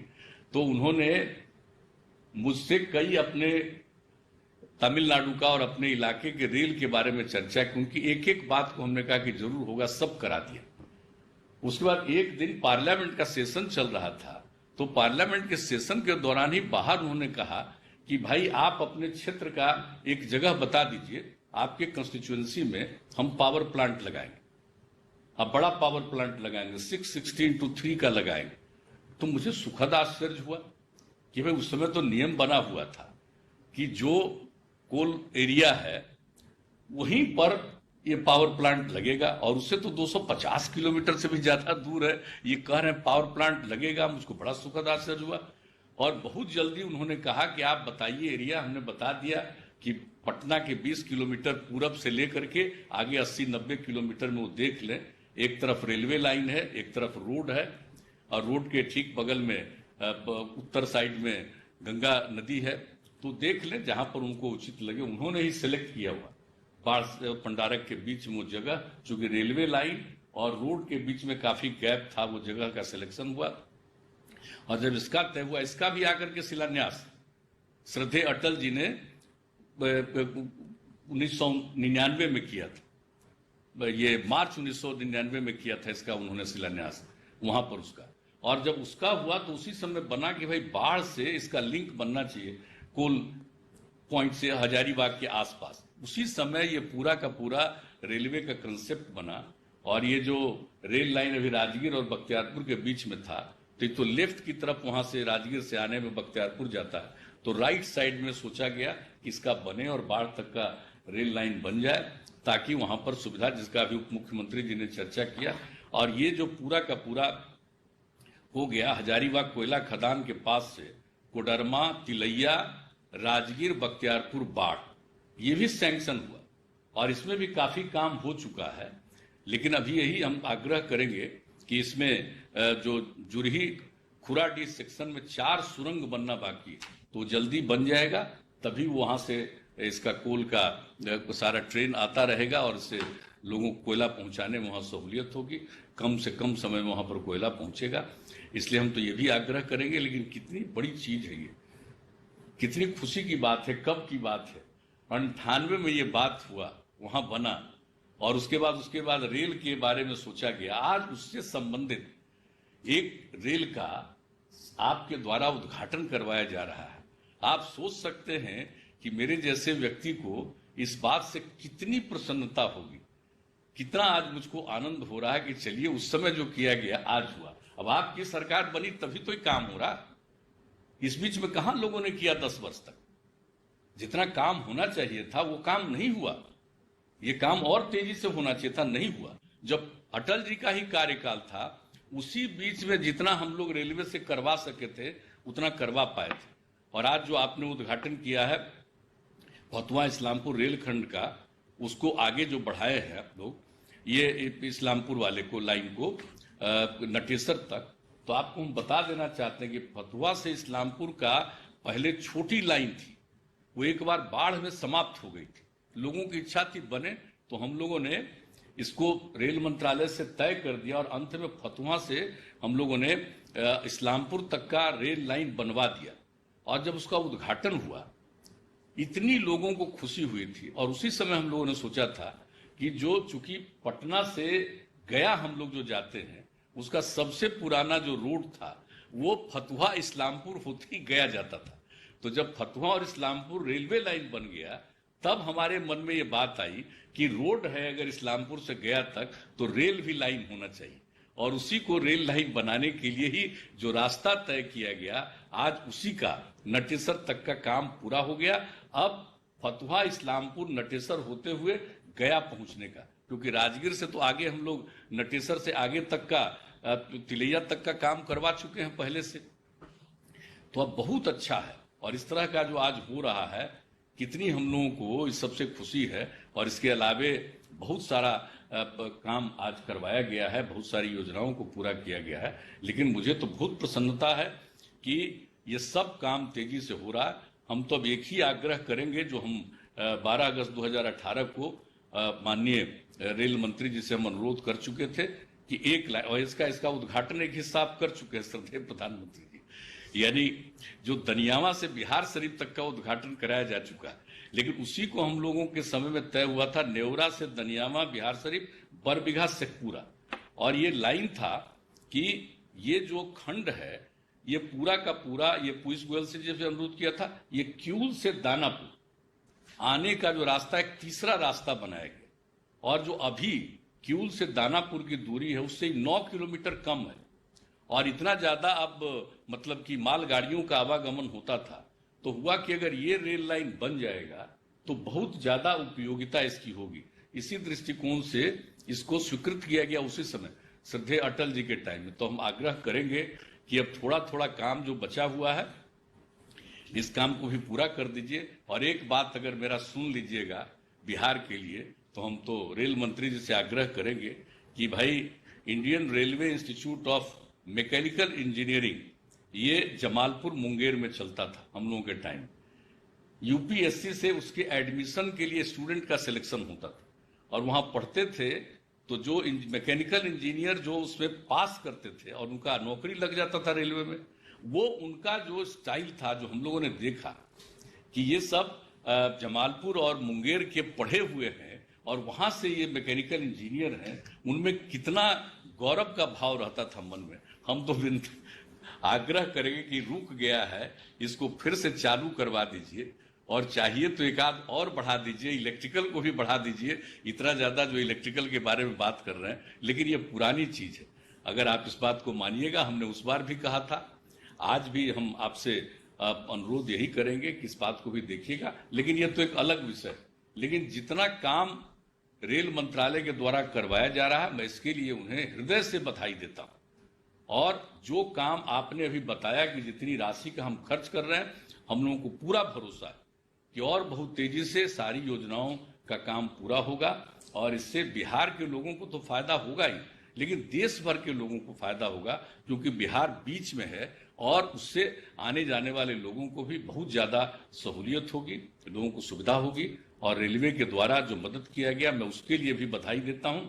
तो उन्होंने मुझसे कई अपने तमिलनाडु का और अपने इलाके के रेल के बारे में चर्चा की। उनकी एक एक बात को हमने कहा कि जरूर होगा, सब करा दिया। उसके बाद एक दिन पार्लियामेंट का सेशन चल रहा था, तो पार्लियामेंट के सेशन के दौरान ही बाहर उन्होंने कहा कि भाई आप अपने क्षेत्र का एक जगह बता दीजिए, आपके कंस्टिट्यूएंसी में हम पावर प्लांट लगाएंगे, अब बड़ा पावर प्लांट लगाएंगे, 616x3 का लगाएंगे। तो मुझे सुखद आश्चर्य हुआ कि भाई उस समय तो नियम बना हुआ था कि जो कोल एरिया है वहीं पर ये पावर प्लांट लगेगा, और उससे तो 250 किलोमीटर से भी ज्यादा दूर है। ये कह रहे हैं पावर प्लांट लगेगा, मुझको बड़ा सुखद आश्चर्य हुआ। और बहुत जल्दी उन्होंने कहा कि आप बताइए एरिया। हमने बता दिया कि पटना के 20 किलोमीटर पूरब से लेकर के आगे 80-90 किलोमीटर में वो देख लें, एक तरफ रेलवे लाइन है, एक तरफ रोड है, और रोड के ठीक बगल में उत्तर साइड में गंगा नदी है। तो देख लें जहां पर उनको उचित लगे। उन्होंने ही सिलेक्ट किया हुआ बाढ़ पंडारक के बीच में वो जगह, चूंकि रेलवे लाइन और रोड के बीच में काफी गैप था, वो जगह का सिलेक्शन हुआ। और जब इसका तय हुआ, इसका भी आकर के शिलान्यास श्रद्धेय अटल जी ने 1999 में किया था। ये मार्च 1999 में किया था इसका उन्होंने शिलान्यास वहां पर उसका। और जब उसका हुआ तो उसी समय बना कि भाई बाढ़ से इसका लिंक बनना चाहिए कोल पॉइंट से हजारीबाग के आसपास। उसी समय ये पूरा का पूरा रेलवे का कंसेप्ट बना। और ये जो रेल लाइन अभी राजगीर और बख्तियारपुर के बीच में था, तो लेफ्ट की तरफ वहां से राजगीर से आने में बख्तियारपुर जाता है, तो राइट साइड में सोचा गया कि इसका बने और बाढ़ तक का रेल लाइन बन जाए, ताकि वहां पर सुविधा, जिसका भी उप मुख्यमंत्री जी ने चर्चा किया। और ये जो पूरा का पूरा हो गया हजारीबाग कोयला खदान के पास से कोडरमा, तिलैया, राजगीर, बख्तियारपुर बाढ़, ये भी सैंक्शन हुआ और इसमें भी काफी काम हो चुका है। लेकिन अभी यही हम आग्रह करेंगे कि इसमें जो जुरही खुराडीह सेक्शन में 4 सुरंग बनना बाकी है, तो जल्दी बन जाएगा। तभी वहां से इसका कोल का सारा ट्रेन आता रहेगा और इससे लोगों को कोयला पहुंचाने में वहां सहूलियत होगी, कम से कम समय में वहां पर कोयला पहुंचेगा। इसलिए हम तो ये भी आग्रह करेंगे। लेकिन कितनी बड़ी चीज है ये, कितनी खुशी की बात है, कब की बात है, 98 में ये बात हुआ, वहां बना, और उसके बाद रेल के बारे में सोचा गया। आज उससे संबंधित एक रेल का आपके द्वारा उद्घाटन करवाया जा रहा है। आप सोच सकते हैं कि मेरे जैसे व्यक्ति को इस बात से कितनी प्रसन्नता होगी, कितना आज मुझको आनंद हो रहा है कि चलिए उस समय जो किया गया आज हुआ। अब आपकी सरकार बनी तभी तो ये काम हो रहा। इस बीच में कहां लोगों ने किया 10 वर्ष तक? जितना काम होना चाहिए था वो काम नहीं हुआ। ये काम और तेजी से होना चाहिए था, नहीं हुआ। जब अटल जी का ही कार्यकाल था, उसी बीच में जितना हम लोग रेलवे से करवा सके थे उतना करवा पाए थे। और आज जो आपने उद्घाटन किया है फतुहा इस्लामपुर रेलखंड का, उसको आगे जो बढ़ाए हैं आप लोग, ये इस्लामपुर वाले को लाइन को नटेसर तक, तो आपको हम बता देना चाहते हैं कि फतुहा से इस्लामपुर का पहले छोटी लाइन थी, वो एक बार बाढ़ में समाप्त हो गई थी। लोगों की इच्छा थी बने, तो हम लोगों ने इसको रेल मंत्रालय से तय कर दिया और अंत में फतुहा से हम लोगों ने इस्लामपुर तक का रेल लाइन बनवा दिया। और जब उसका उद्घाटन हुआ, इतनी लोगों को खुशी हुई थी। और उसी समय हम लोगों ने सोचा था कि जो चूंकि पटना से गया हम लोग जो जाते हैं, उसका सबसे पुराना जो रोड था वो फतुहा इस्लामपुर होती गया जाता था। तो जब फतुहा और इस्लामपुर रेलवे लाइन बन गया, तब हमारे मन में ये बात आई कि रोड है अगर इस्लामपुर से गया तक, तो रेल भी लाइन होना चाहिए। और उसी को रेल लाइन बनाने के लिए ही जो रास्ता तय किया गया, आज उसी का नटेसर तक का काम पूरा हो गया। अब फतुहा इस्लामपुर नटेसर होते हुए गया पहुंचने का, क्योंकि राजगीर से तो आगे हम लोग नटेसर से आगे तक का तिलैया तक का काम करवा चुके हैं पहले से। तो अब बहुत अच्छा है। और इस तरह का जो आज हो रहा है, कितनी हम लोगों को इस सबसे खुशी है। और इसके अलावे बहुत सारा काम आज करवाया गया है, बहुत सारी योजनाओं को पूरा किया गया है। लेकिन मुझे तो बहुत प्रसन्नता है कि ये सब काम तेजी से हो रहा है। हम तो अब एक ही आग्रह करेंगे जो हम 12 अगस्त 2018 को माननीय रेल मंत्री जी से हम अनुरोध कर चुके थे कि और इसका उद्घाटन एक हिस्सा आप कर चुके हैं श्रद्धेय प्रधानमंत्री जी, यानी जो दनियावा से बिहार शरीफ तक का उद्घाटन कराया जा चुका है। लेकिन उसी को हम लोगों के समय में तय हुआ था, नेवरा से दनियावा बिहार शरीफ बरबीघा शेखपुरा। और ये लाइन था कि ये जो खंड है ये पूरा का पूरा, ये पीयूष गोयल से जैसे अनुरोध किया था, ये किऊल से दानापुर आने का जो रास्ता एक तीसरा रास्ता बनाया गया। और जो अभी किऊल से दानापुर की दूरी है उससे 9 किलोमीटर कम है। और इतना ज्यादा अब मतलब कि मालगाड़ियों का आवागमन होता था। तो हुआ कि अगर ये रेल लाइन बन जाएगा तो बहुत ज्यादा उपयोगिता इसकी होगी। इसी दृष्टिकोण से इसको स्वीकृत किया गया उसी समय श्रद्धेय अटल जी के टाइम में। तो हम आग्रह करेंगे कि अब थोड़ा थोड़ा काम जो बचा हुआ है इस काम को भी पूरा कर दीजिए। और एक बात अगर मेरा सुन लीजिएगा बिहार के लिए, तो हम तो रेल मंत्री जी से आग्रह करेंगे कि भाई Indian railway institute of mechanical engineering ये जमालपुर मुंगेर में चलता था हम लोगों के टाइम। यूपीएससी से उसके एडमिशन के लिए स्टूडेंट का सिलेक्शन होता था और वहां पढ़ते थे। तो जो मैकेनिकल इंजीनियर जो उसमें पास करते थे और उनका नौकरी लग जाता था रेलवे में, वो उनका जो स्टाइल था जो हम लोगों ने देखा कि ये सब जमालपुर और मुंगेर के पढ़े हुए हैं और वहां से ये मैकेनिकल इंजीनियर हैं, उनमें कितना गौरव का भाव रहता था मन में। हम तो आग्रह करेंगे कि रुक गया है, इसको फिर से चालू करवा दीजिए और चाहिए तो एक आध और बढ़ा दीजिए, इलेक्ट्रिकल को भी बढ़ा दीजिए। इतना ज्यादा जो इलेक्ट्रिकल के बारे में बात कर रहे हैं, लेकिन ये पुरानी चीज है। अगर आप इस बात को मानिएगा, हमने उस बार भी कहा था, आज भी हम आपसे अनुरोध यही करेंगे कि इस बात को भी देखिएगा। लेकिन यह तो एक अलग विषय है। लेकिन जितना काम रेल मंत्रालय के द्वारा करवाया जा रहा है, मैं इसके लिए उन्हें हृदय से बधाई देता हूं। और जो काम आपने अभी बताया कि जितनी राशि का हम खर्च कर रहे हैं, हम लोगों को पूरा भरोसा है कि और बहुत तेजी से सारी योजनाओं का काम पूरा होगा। और इससे बिहार के लोगों को तो फायदा होगा ही, लेकिन देश भर के लोगों को फायदा होगा, क्योंकि बिहार बीच में है और उससे आने जाने वाले लोगों को भी बहुत ज्यादा सहूलियत होगी, लोगों को सुविधा होगी। और रेलवे के द्वारा जो मदद किया गया, मैं उसके लिए भी बधाई देता हूं।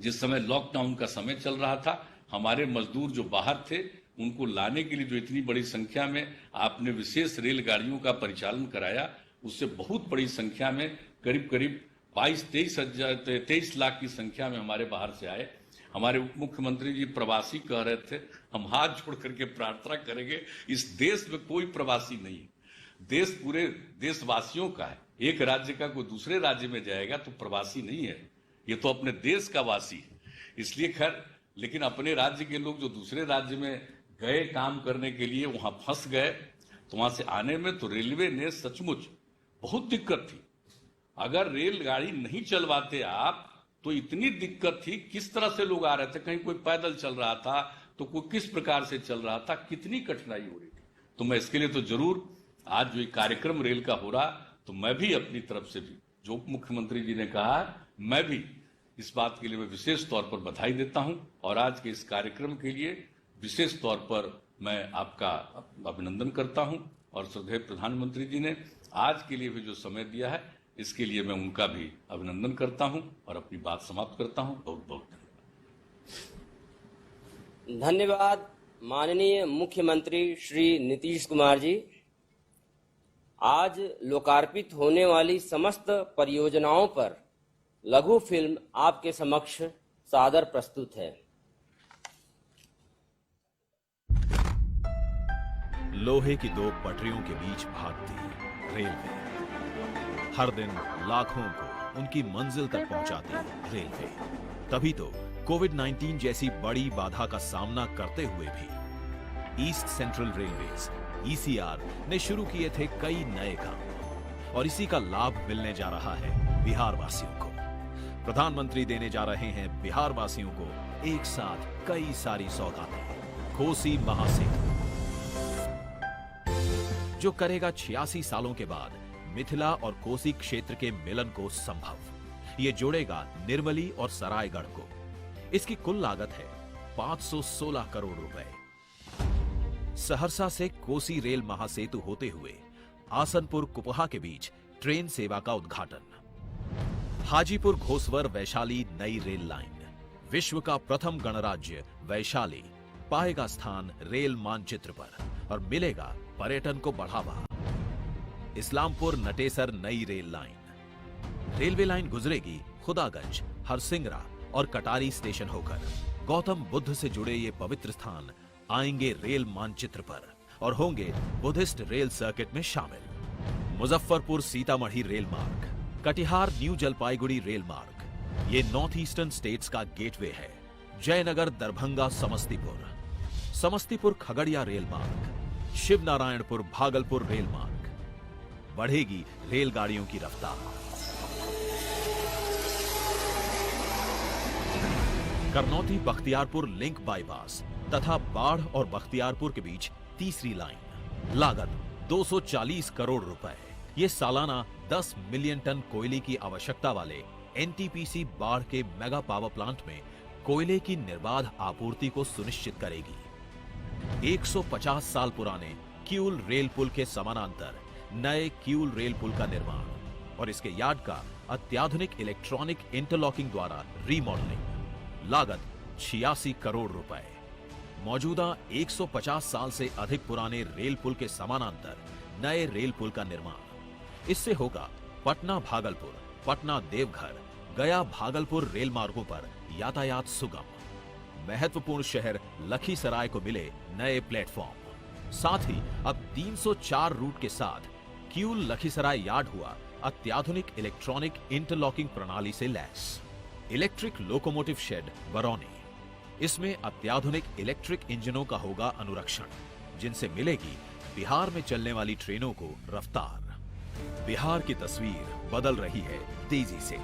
जिस समय लॉकडाउन का समय चल रहा था, हमारे मजदूर जो बाहर थे उनको लाने के लिए जो इतनी बड़ी संख्या में आपने विशेष रेलगाड़ियों का परिचालन कराया, उससे बहुत बड़ी संख्या में करीब करीब 22-23 लाख की संख्या में हमारे बाहर से आए। हमारे उप मुख्यमंत्री जी प्रवासी कह रहे थे, हम हाथ जोड़ करके प्रार्थना करेंगे, इस देश में कोई प्रवासी नहीं है, देश पूरे देशवासियों का है। एक राज्य का कोई दूसरे राज्य में जाएगा तो प्रवासी नहीं है, ये तो अपने देश का वासी है। इसलिए खैर, लेकिन अपने राज्य के लोग जो दूसरे राज्य में गए काम करने के लिए, वहां फंस गए, तो वहां से आने में तो रेलवे ने सचमुच बहुत दिक्कत थी। अगर रेलगाड़ी नहीं चलवाते आप तो इतनी दिक्कत थी, किस तरह से लोग आ रहे थे, कहीं कोई पैदल चल रहा था तो कोई किस प्रकार से चल रहा था, कितनी कठिनाई हो रही थी। तो मैं इसके लिए तो जरूर आज जो कार्यक्रम रेल का हो रहा, तो मैं भी अपनी तरफ से भी, जो उप मुख्यमंत्री जी ने कहा, मैं भी इस बात के लिए मैं विशेष तौर पर बधाई देता हूं। और आज के इस कार्यक्रम के लिए विशेष तौर पर मैं आपका अभिनंदन करता हूं। और श्रद्धेय प्रधानमंत्री जी ने आज के लिए भी जो समय दिया है, इसके लिए मैं उनका भी अभिनंदन करता हूं और अपनी बात समाप्त करता हूं। बहुत बहुत धन्यवाद। धन्यवाद माननीय मुख्यमंत्री श्री नीतीश कुमार जी। आज लोकार्पित होने वाली समस्त परियोजनाओं पर लघु फिल्म आपके समक्ष सादर प्रस्तुत है। लोहे की दो पटरियों के बीच भागती रेलवे, हर दिन लाखों को उनकी मंजिल तक पहुंचाती रेलवे। तभी तो कोविड-19 जैसी बड़ी बाधा का सामना करते हुए भी ईस्ट सेंट्रल रेलवेज (ECR) ने शुरू किए थे कई नए काम, और इसी का लाभ मिलने जा रहा है बिहार वासियों को। प्रधानमंत्री देने जा रहे हैं बिहार वासियों को एक साथ कई सारी सौगातें। कोसी महासेतु, जो करेगा 86 सालों के बाद मिथिला और कोसी क्षेत्र के मिलन को संभव। ये जोड़ेगा निर्मली और सरायगढ़ को। इसकी कुल लागत है 516 करोड़ रुपए। सहरसा से कोसी रेल महासेतु होते हुए आसनपुर कुपहा के बीच ट्रेन सेवा का उद्घाटन। हाजीपुर घोसवर वैशाली नई रेल लाइन। विश्व का प्रथम गणराज्य वैशाली पाएगा स्थान रेल मानचित्र पर और मिलेगा पर्यटन को बढ़ावा। इस्लामपुर नटेसर नई रेल लाइन। रेलवे लाइन गुजरेगी खुदागंज, हरसिंगरा और कटारी स्टेशन होकर। गौतम बुद्ध से जुड़े ये पवित्र स्थान आएंगे रेल मानचित्र पर और होंगे बुद्धिस्ट रेल सर्किट में शामिल। मुजफ्फरपुर सीतामढ़ी रेल मार्ग, कटिहार न्यू जलपाईगुड़ी रेल मार्ग, ये नॉर्थ ईस्टर्न स्टेट्स का गेटवे है। जयनगर दरभंगा समस्तीपुर, समस्तीपुर खगड़िया रेल मार्ग, शिवनारायणपुर भागलपुर रेल मार्ग। बढ़ेगी रेलगाड़ियों की रफ्तार। करनौती बख्तियारपुर लिंक बाईपास तथा बाढ़ और बख्तियारपुर के बीच तीसरी लाइन। लागत 240 करोड़ रुपए। ये सालाना 10 मिलियन टन कोयले की आवश्यकता वाले एनटीपीसी बाढ़ के मेगा पावर प्लांट में कोयले की निर्बाध आपूर्ति को सुनिश्चित करेगी। 150 साल पुराने किऊल रेल पुल के समानांतर नए किऊल रेल पुल का निर्माण और इसके यार्ड का अत्याधुनिक इलेक्ट्रॉनिक इंटरलॉकिंग द्वारा रीमॉडलिंग। लागत 86 करोड़ रुपए। मौजूदा 150 साल से अधिक पुराने रेल पुल के समानांतर नए रेल पुल का निर्माण। इससे होगा पटना भागलपुर, पटना देवघर, गया भागलपुर रेल मार्गों पर यातायात सुगम। महत्वपूर्ण शहर लखीसराय को मिले नए प्लेटफॉर्म। साथ ही अब 304 रूट के साथ किऊल लखीसराय यार्ड हुआ अत्याधुनिक इलेक्ट्रॉनिक इंटरलॉकिंग प्रणाली से लैस। Electric locomotive shed Barauni. इसमें अत्याधुनिक इलेक्ट्रिक इंजनों का होगा अनुरक्षण, जिनसे मिलेगी बिहार में चलने वाली ट्रेनों को रफ्तार। बिहार की तस्वीर बदल रही है तेजी से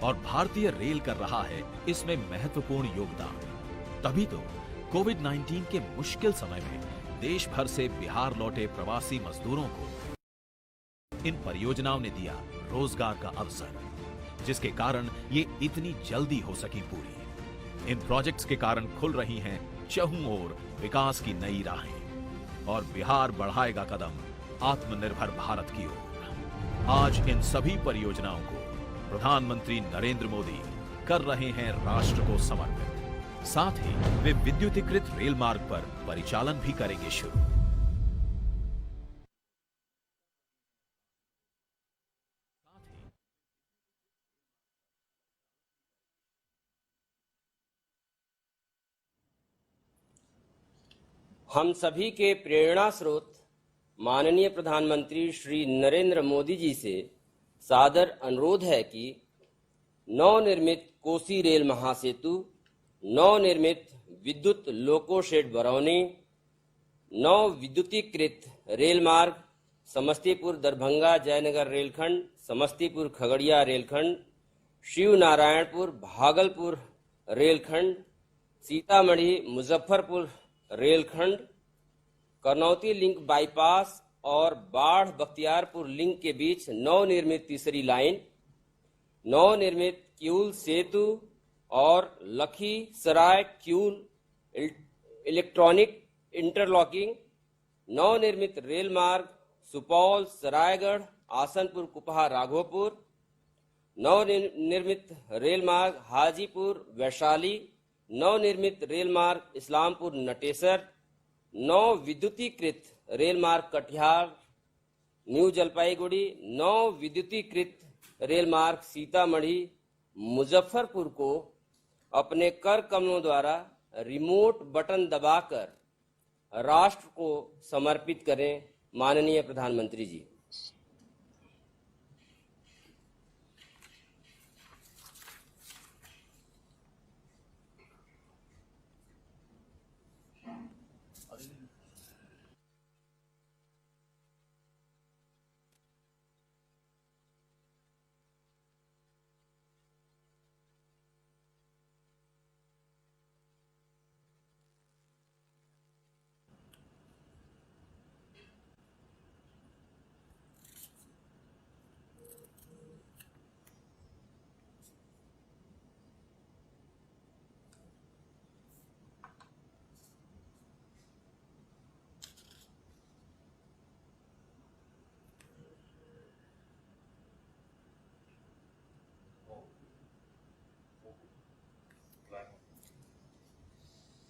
और भारतीय रेल कर रहा है इसमें महत्वपूर्ण योगदान। तभी तो कोविड-19 के मुश्किल समय में देश भर से बिहार लौटे प्रवासी मजदूरों को इन परियोजनाओं ने दिया रोजगार का अवसर, जिसके कारण ये इतनी जल्दी हो सकी पूरी। इन प्रोजेक्ट्स के कारण खुल रही हैं चहुं ओर विकास की नई राहें और बिहार बढ़ाएगा कदम आत्मनिर्भर भारत की ओर। आज इन सभी परियोजनाओं को प्रधानमंत्री नरेंद्र मोदी कर रहे हैं राष्ट्र को समर्पित। साथ ही वे विद्युतीकृत रेल मार्ग पर परिचालन भी करेंगे शुरू। हम सभी के प्रेरणा स्रोत माननीय प्रधानमंत्री श्री नरेंद्र मोदी जी से सादर अनुरोध है कि नवनिर्मित कोसी रेल महासेतु, नवनिर्मित विद्युत लोको शेड बरौनी, नव विद्युतीकृत रेल मार्ग, समस्तीपुर दरभंगा जयनगर रेलखंड, समस्तीपुर खगड़िया रेलखंड, शिवनारायणपुर भागलपुर रेलखंड, सीतामढ़ी मुजफ्फरपुर रेलखंड, करनौती लिंक बाईपास और बाढ़ बख्तियारपुर लिंक के बीच नवनिर्मित तीसरी लाइन, नवनिर्मित किऊल सेतु और लखीसराय किऊल इलेक्ट्रॉनिक इंटरलॉकिंग, नवनिर्मित रेल मार्ग सुपौल सरायगढ़ आसनपुर कुपहा राघोपुर, नवनिर्मित रेल मार्ग हाजीपुर वैशाली, नवनिर्मित रेल मार्ग इस्लामपुर नटेसर, नव विद्युतीकृत रेल मार्ग कटिहार न्यू जलपाईगुड़ी, नव विद्युतीकृत रेल मार्ग सीतामढ़ी मुजफ्फरपुर को अपने कर कमलों द्वारा रिमोट बटन दबाकर राष्ट्र को समर्पित करें। माननीय प्रधानमंत्री जी।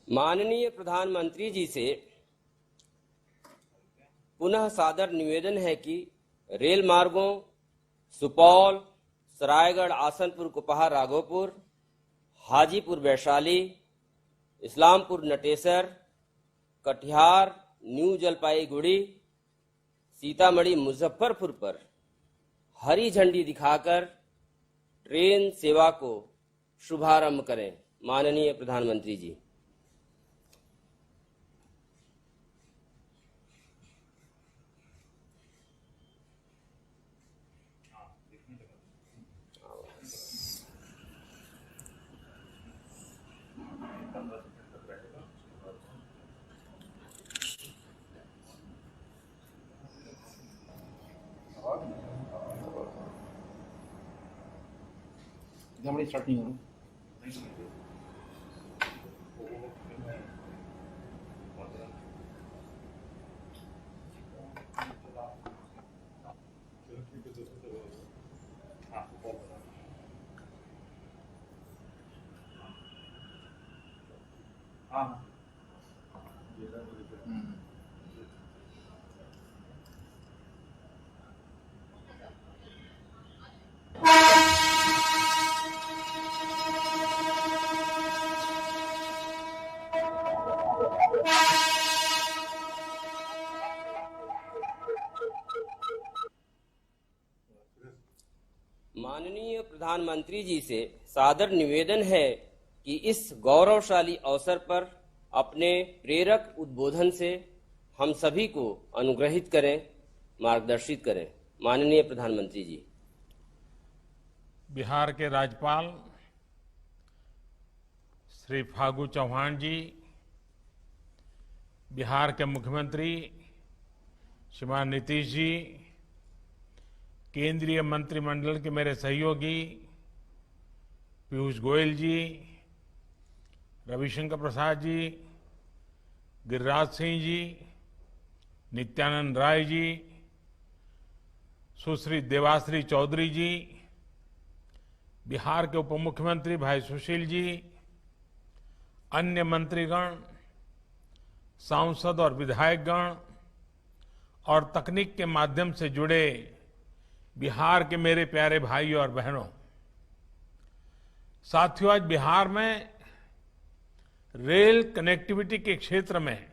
माननीय प्रधानमंत्री जी से पुनः सादर निवेदन है कि रेल मार्गों सुपौल, सरायगढ़, आसनपुर, कुपहा, राघोपुर, हाजीपुर, वैशाली, इस्लामपुर, नटेसर, कटिहार, न्यू जलपाईगुड़ी, सीतामढ़ी, मुजफ्फरपुर पर हरी झंडी दिखाकर ट्रेन सेवा को शुभारंभ करें। माननीय प्रधानमंत्री जी। स्टार्ट नहीं हो रहा। माननीय प्रधानमंत्री जी से सादर निवेदन है कि इस गौरवशाली अवसर पर अपने प्रेरक उद्बोधन से हम सभी को अनुग्रहित करें, मार्गदर्शित करें। माननीय प्रधानमंत्री जी। बिहार के राज्यपाल श्री फागू चौहान जी, बिहार के मुख्यमंत्री श्रीमान नीतीश जी, केंद्रीय मंत्रिमंडल के मेरे सहयोगी पीयूष गोयल जी, रविशंकर प्रसाद जी, गिरिराज सिंह जी, नित्यानंद राय जी, सुश्री देवाश्री चौधरी जी, बिहार के उप मुख्यमंत्री भाई सुशील जी, अन्य मंत्रीगण, सांसद और विधायकगण और तकनीक के माध्यम से जुड़े बिहार के मेरे प्यारे भाई और बहनों, साथियों, आज बिहार में रेल कनेक्टिविटी के क्षेत्र में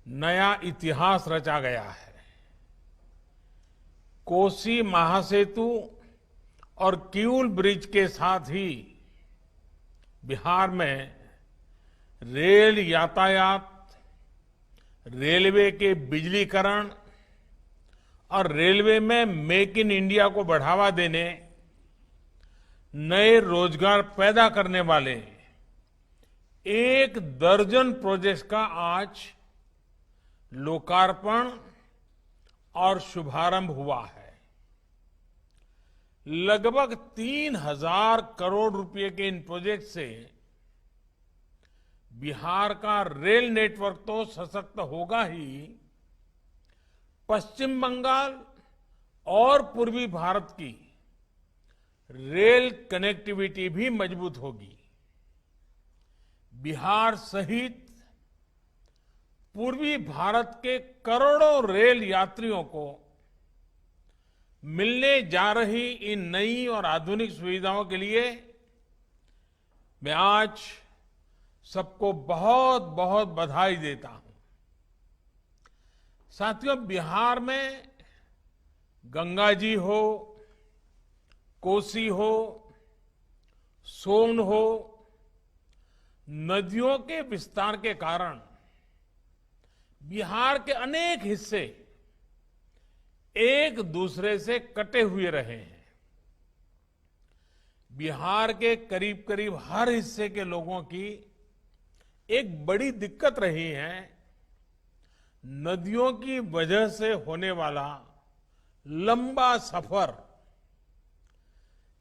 नया इतिहास रचा गया है। कोसी महासेतु और किऊल ब्रिज के साथ ही बिहार में रेल यातायात, रेलवे के बिजलीकरण और रेलवे में मेक इन इंडिया को बढ़ावा देने, नए रोजगार पैदा करने वाले 1 दर्जन प्रोजेक्ट्स का आज लोकार्पण और शुभारंभ हुआ है। लगभग 3000 करोड़ रुपए के इन प्रोजेक्ट से बिहार का रेल नेटवर्क तो सशक्त होगा ही, पश्चिम बंगाल और पूर्वी भारत की रेल कनेक्टिविटी भी मजबूत होगी। बिहार सहित पूर्वी भारत के करोड़ों रेल यात्रियों को मिलने जा रही इन नई और आधुनिक सुविधाओं के लिए मैं आज सबको बहुत बहुत बधाई देता हूं। साथियों, बिहार में गंगा जी हो, कोसी हो, सोन हो, नदियों के विस्तार के कारण बिहार के अनेक हिस्से एक दूसरे से कटे हुए रहे हैं। बिहार के करीब करीब हर हिस्से के लोगों की एक बड़ी दिक्कत रही है नदियों की वजह से होने वाला लंबा सफर।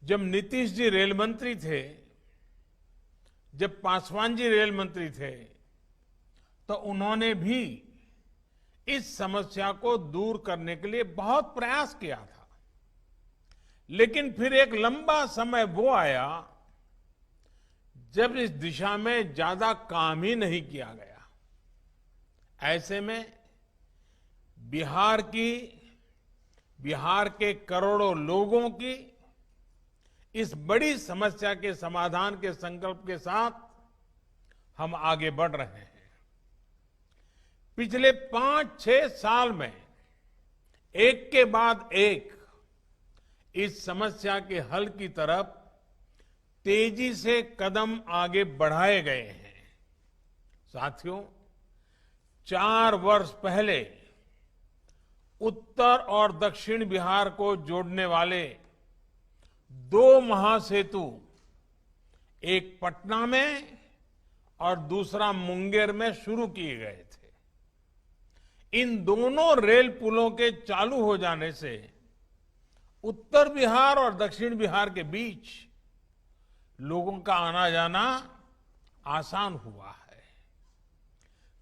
जब नीतीश जी रेल मंत्री थे, जब पासवान जी रेल मंत्री थे, तो उन्होंने भी इस समस्या को दूर करने के लिए बहुत प्रयास किया था। लेकिन फिर एक लंबा समय वो आया जब इस दिशा में ज्यादा काम ही नहीं किया गया, ऐसे में बिहार के करोड़ों लोगों की इस बड़ी समस्या के समाधान के संकल्प के साथ हम आगे बढ़ रहे हैं। पिछले 5-6 साल में एक के बाद एक इस समस्या के हल की तरफ तेजी से कदम आगे बढ़ाए गए हैं। साथियों, 4 वर्ष पहले उत्तर और दक्षिण बिहार को जोड़ने वाले 2 महासेतु, एक पटना में और दूसरा मुंगेर में शुरू किए गए थे। इन दोनों रेल पुलों के चालू हो जाने से उत्तर बिहार और दक्षिण बिहार के बीच लोगों का आना जाना आसान हुआ है।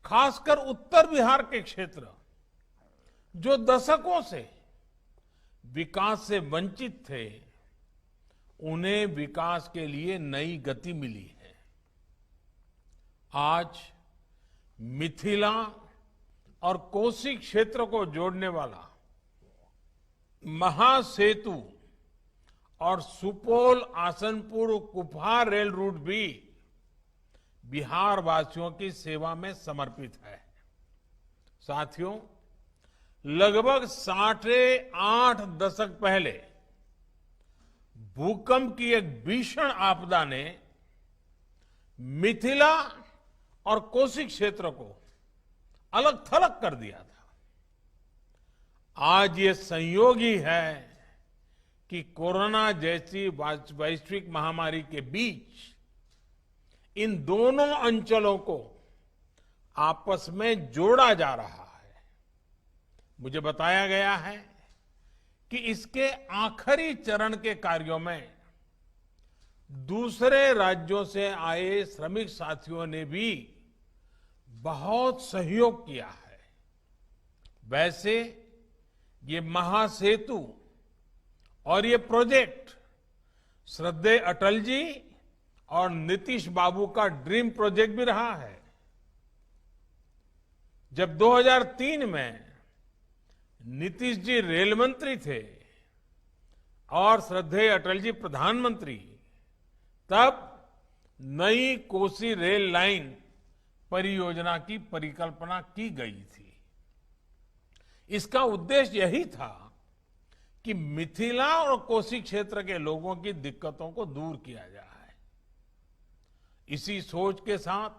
खासकर उत्तर बिहार के क्षेत्र जो दशकों से विकास से वंचित थे, उन्हें विकास के लिए नई गति मिली है। आज मिथिला और कोसी क्षेत्र को जोड़ने वाला महासेतु और सुपौल आसनपुर कुपहा रेल रूट भी बिहार वासियों की सेवा में समर्पित है। साथियों, लगभग 8.5 दशक पहले भूकंप की एक भीषण आपदा ने मिथिला और कोसी क्षेत्र को अलग थलग कर दिया था। आज ये संयोग ही है कि कोरोना जैसी वैश्विक महामारी के बीच इन दोनों अंचलों को आपस में जोड़ा जा रहा है। मुझे बताया गया है कि इसके आखिरी चरण के कार्यों में दूसरे राज्यों से आए श्रमिक साथियों ने भी बहुत सहयोग किया है। वैसे ये महासेतु और ये प्रोजेक्ट श्रद्धेय अटल जी और नीतीश बाबू का ड्रीम प्रोजेक्ट भी रहा है। जब 2003 में नीतीश जी रेल मंत्री थे और श्रद्धेय अटल जी प्रधानमंत्री, तब नई कोसी रेल लाइन परियोजना की परिकल्पना की गई थी। इसका उद्देश्य यही था कि मिथिला और कोसी क्षेत्र के लोगों की दिक्कतों को दूर किया जाए। इसी सोच के साथ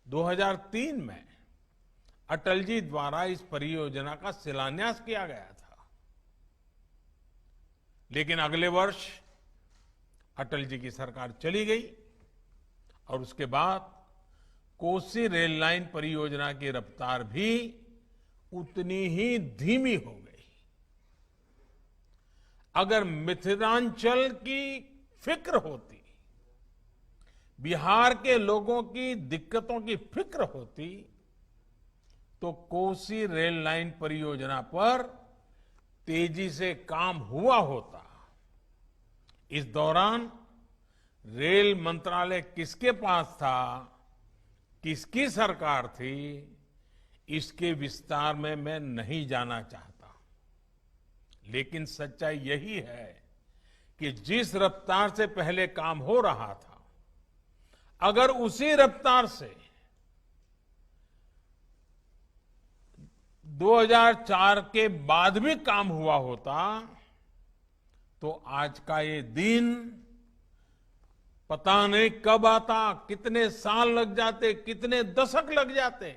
2003 में अटल जी द्वारा इस परियोजना का शिलान्यास किया गया था। लेकिन अगले वर्ष अटल जी की सरकार चली गई और उसके बाद कोसी रेल लाइन परियोजना की रफ्तार भी उतनी ही धीमी हो गई। अगर मिथिलांचल की फिक्र होती, बिहार के लोगों की दिक्कतों की फिक्र होती, तो कोसी रेल लाइन परियोजना पर तेजी से काम हुआ होता। इस दौरान रेल मंत्रालय किसके पास था, किसकी सरकार थी, इसके विस्तार में मैं नहीं जाना चाहता। लेकिन सच्चाई यही है कि जिस रफ्तार से पहले काम हो रहा था, अगर उसी रफ्तार से 2004 के बाद भी काम हुआ होता, तो आज का ये दिन पता नहीं कब आता, कितने साल लग जाते, कितने दशक लग जाते,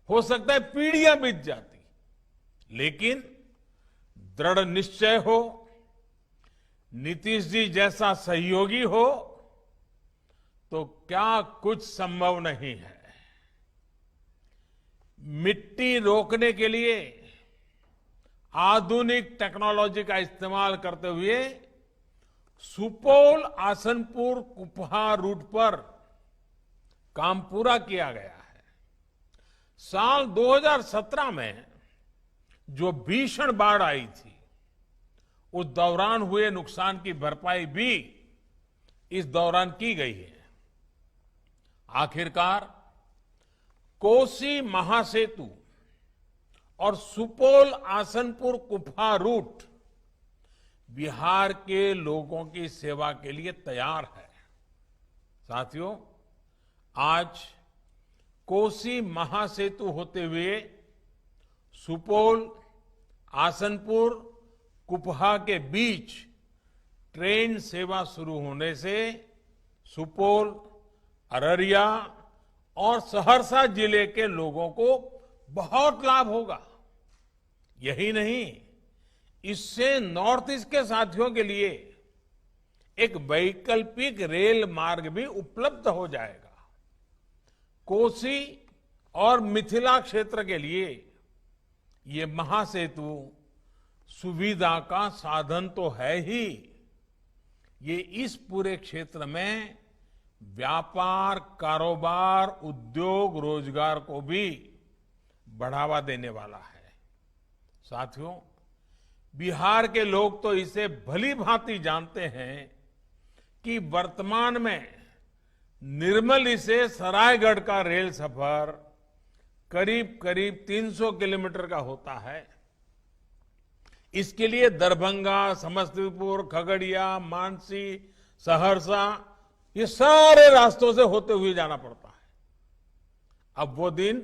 हो सकता है पीढ़ियां बीत जाती। लेकिन दृढ़ निश्चय हो, नीतीश जी जैसा सहयोगी हो, तो क्या कुछ संभव नहीं है। मिट्टी रोकने के लिए आधुनिक टेक्नोलॉजी का इस्तेमाल करते हुए सुपौल आसनपुर कुपहा रूट पर काम पूरा किया गया है। साल 2017 में जो भीषण बाढ़ आई थी, उस दौरान हुए नुकसान की भरपाई भी इस दौरान की गई है। आखिरकार कोसी महासेतु और सुपौल आसनपुर कुफा रूट बिहार के लोगों की सेवा के लिए तैयार है। साथियों, आज कोसी महासेतु होते हुए सुपौल आसनपुर कुपहा के बीच ट्रेन सेवा शुरू होने से सुपौल, अररिया और सहरसा जिले के लोगों को बहुत लाभ होगा। यही नहीं, इससे नॉर्थ ईस्ट के साथियों के लिए एक वैकल्पिक रेल मार्ग भी उपलब्ध हो जाएगा। कोसी और मिथिला क्षेत्र के लिए ये महासेतु सुविधा का साधन तो है ही, ये इस पूरे क्षेत्र में व्यापार, कारोबार, उद्योग, रोजगार को भी बढ़ावा देने वाला है। साथियों, बिहार के लोग तो इसे भली भांति जानते हैं कि वर्तमान में निर्मली से सरायगढ़ का रेल सफर करीब करीब 300 किलोमीटर का होता है। इसके लिए दरभंगा, समस्तीपुर, खगड़िया, मानसी, सहरसा, ये सारे रास्तों से होते हुए जाना पड़ता है। अब वो दिन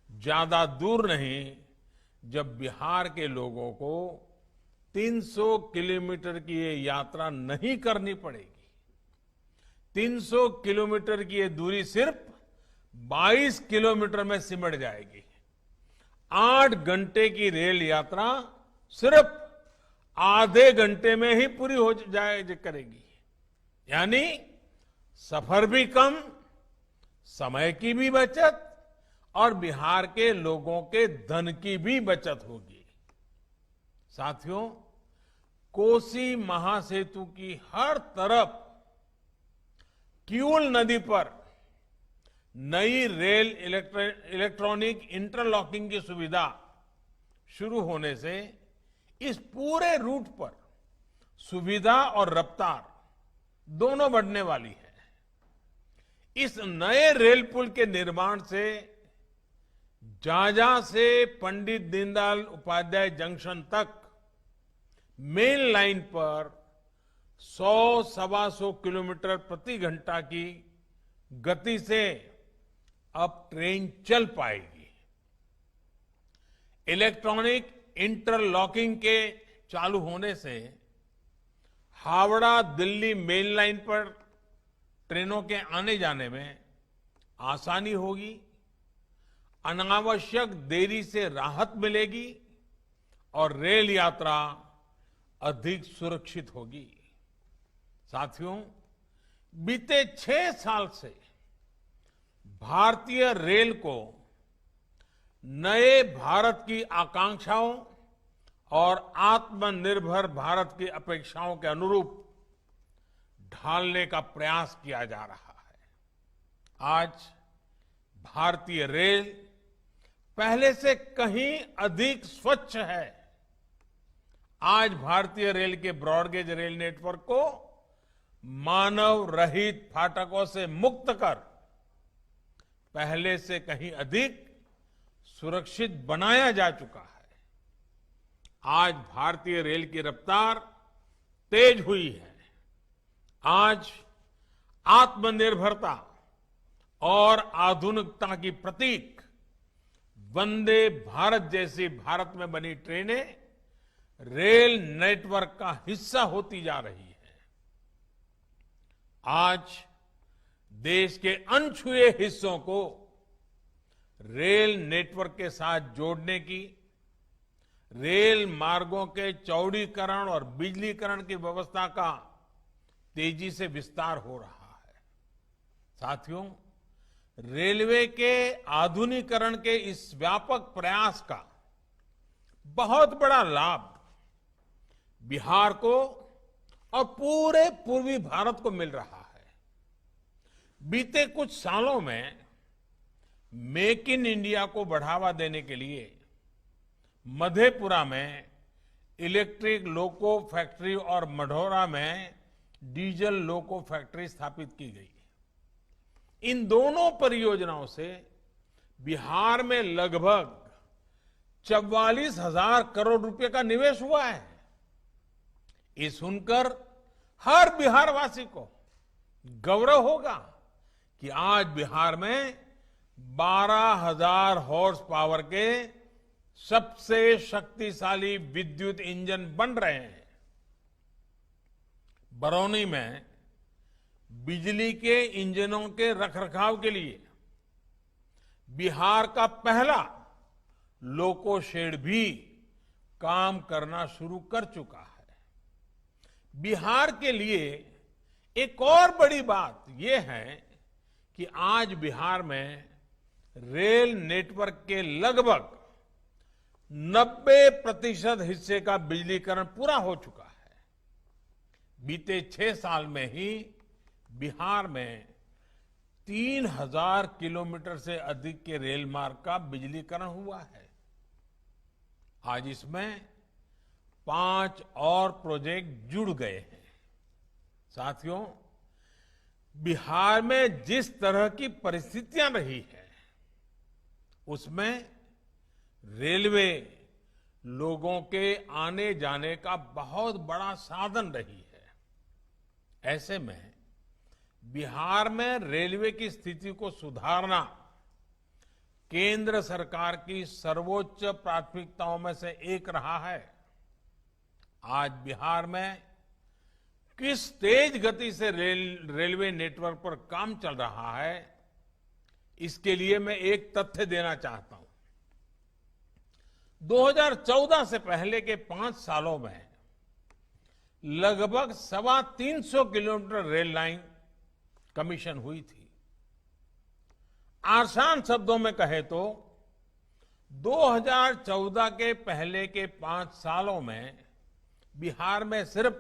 ज्यादा दूर नहीं जब बिहार के लोगों को 300 किलोमीटर की ये यात्रा नहीं करनी पड़ेगी। 300 किलोमीटर की ये दूरी सिर्फ 22 किलोमीटर में सिमट जाएगी। 8 घंटे की रेल यात्रा सिर्फ आधे घंटे में ही पूरी हो जाए करेगी। यानी सफर भी कम, समय की भी बचत और बिहार के लोगों के धन की भी बचत होगी। साथियों, कोसी महासेतु की हर तरफ किऊल नदी पर नई रेल इलेक्ट्रॉनिक इंटरलॉकिंग की सुविधा शुरू होने से इस पूरे रूट पर सुविधा और रफ्तार दोनों बढ़ने वाली है। इस नए रेल पुल के निर्माण से झाझा से पंडित दीनदयाल उपाध्याय जंक्शन तक मेन लाइन पर 100-125 किलोमीटर प्रति घंटा की गति से अब ट्रेन चल पाएगी। इलेक्ट्रॉनिक इंटरलॉकिंग के चालू होने से हावड़ा दिल्ली मेन लाइन पर ट्रेनों के आने जाने में आसानी होगी, अनावश्यक देरी से राहत मिलेगी और रेल यात्रा अधिक सुरक्षित होगी। साथियों, बीते 6 साल से भारतीय रेल को नए भारत की आकांक्षाओं और आत्मनिर्भर भारत की अपेक्षाओं के अनुरूप ढालने का प्रयास किया जा रहा है। आज भारतीय रेल पहले से कहीं अधिक स्वच्छ है। आज भारतीय रेल के ब्रॉडगेज रेल नेटवर्क को मानव रहित फाटकों से मुक्त कर पहले से कहीं अधिक सुरक्षित बनाया जा चुका है। आज भारतीय रेल की रफ्तार तेज हुई है। आज आत्मनिर्भरता और आधुनिकता की प्रतीक वंदे भारत जैसी भारत में बनी ट्रेनें रेल नेटवर्क का हिस्सा होती जा रही है। आज देश के अनछुए हिस्सों को रेल नेटवर्क के साथ जोड़ने की, रेल मार्गों के चौड़ीकरण और बिजलीकरण की व्यवस्था का तेजी से विस्तार हो रहा है। साथियों, रेलवे के आधुनिकीकरण के इस व्यापक प्रयास का बहुत बड़ा लाभ बिहार को और पूरे पूर्वी भारत को मिल रहा है। बीते कुछ सालों में मेक इन इंडिया को बढ़ावा देने के लिए मधेपुरा में इलेक्ट्रिक लोको फैक्ट्री और मढ़ौरा में डीजल लोको फैक्ट्री स्थापित की गई। इन दोनों परियोजनाओं से बिहार में लगभग 44,000 करोड़ रुपए का निवेश हुआ है। ये सुनकर हर बिहारवासी को गौरव होगा कि आज बिहार में 12,000 हॉर्स पावर के सबसे शक्तिशाली विद्युत इंजन बन रहे हैं। बरौनी में बिजली के इंजनों के रखरखाव के लिए बिहार का पहला लोको शेड भी काम करना शुरू कर चुका है। बिहार के लिए एक और बड़ी बात यह है कि आज बिहार में रेल नेटवर्क के लगभग 90% हिस्से का बिजलीकरण पूरा हो चुका है। बीते 6 साल में ही बिहार में 3,000 किलोमीटर से अधिक के रेल मार्ग का बिजलीकरण हुआ है। आज इसमें 5 और प्रोजेक्ट जुड़ गए हैं। साथियों, बिहार में जिस तरह की परिस्थितियां रही है, उसमें रेलवे लोगों के आने जाने का बहुत बड़ा साधन रही है। ऐसे में बिहार में रेलवे की स्थिति को सुधारना केंद्र सरकार की सर्वोच्च प्राथमिकताओं में से एक रहा है। आज बिहार में किस तेज गति से रेलवे नेटवर्क पर काम चल रहा है, इसके लिए मैं एक तथ्य देना चाहता हूं। 2014 से पहले के 5 सालों में लगभग 325 किलोमीटर रेल लाइन कमीशन हुई थी। आसान शब्दों में कहे तो 2014 के पहले के 5 सालों में बिहार में सिर्फ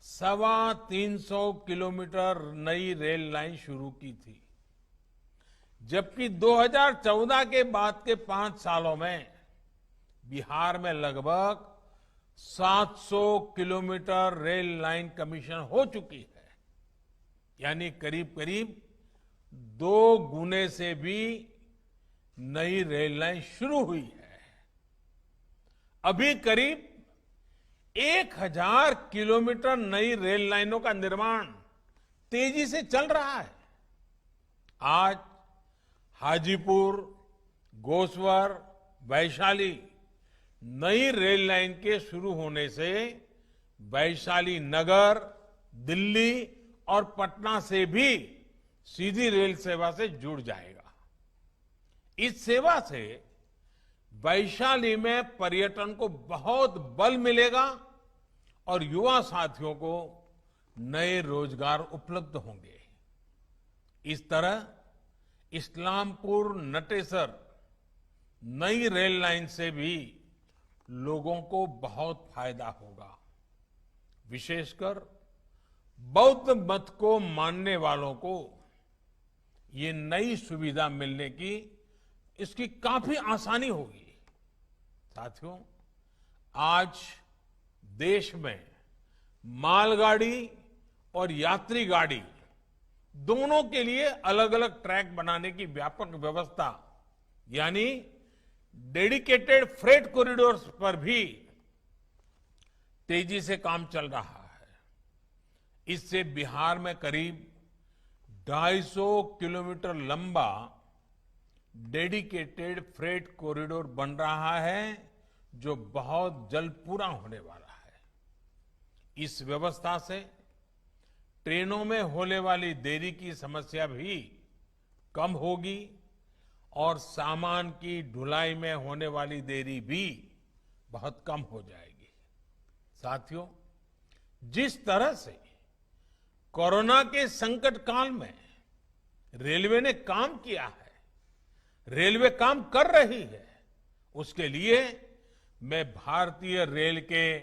325 किलोमीटर नई रेल लाइन शुरू की थी, जबकि 2014 के बाद के 5 सालों में बिहार में लगभग 700 किलोमीटर रेल लाइन कमीशन हो चुकी है। यानी करीब करीब 2 गुने से भी नई रेल लाइन शुरू हुई है। अभी करीब 1000 किलोमीटर नई रेल लाइनों का निर्माण तेजी से चल रहा है। आज हाजीपुर, गोसवर, वैशाली नई रेल लाइन के शुरू होने से वैशाली नगर, दिल्ली और पटना से भी सीधी रेल सेवा से जुड़ जाएगा। इस सेवा से वैशाली में पर्यटन को बहुत बल मिलेगा और युवा साथियों को नए रोजगार उपलब्ध होंगे। इस तरह इस्लामपुर नटेसर नई रेल लाइन से भी लोगों को बहुत फायदा होगा। विशेषकर बौद्ध मत को मानने वालों को ये नई सुविधा मिलने की इसकी काफी आसानी होगी। साथियों, आज देश में मालगाड़ी और यात्री गाड़ी दोनों के लिए अलग अलग ट्रैक बनाने की व्यापक व्यवस्था यानी डेडिकेटेड फ्रेट कॉरिडोर्स पर भी तेजी से काम चल रहा है। इससे बिहार में करीब 250 किलोमीटर लंबा डेडिकेटेड फ्रेट कॉरिडोर बन रहा है, जो बहुत जल्द पूरा होने वाला है। इस व्यवस्था से ट्रेनों में होने वाली देरी की समस्या भी कम होगी और सामान की ढुलाई में होने वाली देरी भी बहुत कम हो जाएगी। साथियों, जिस तरह से कोरोना के संकट काल में रेलवे ने काम किया है, रेलवे काम कर रही है, उसके लिए मैं भारतीय रेल के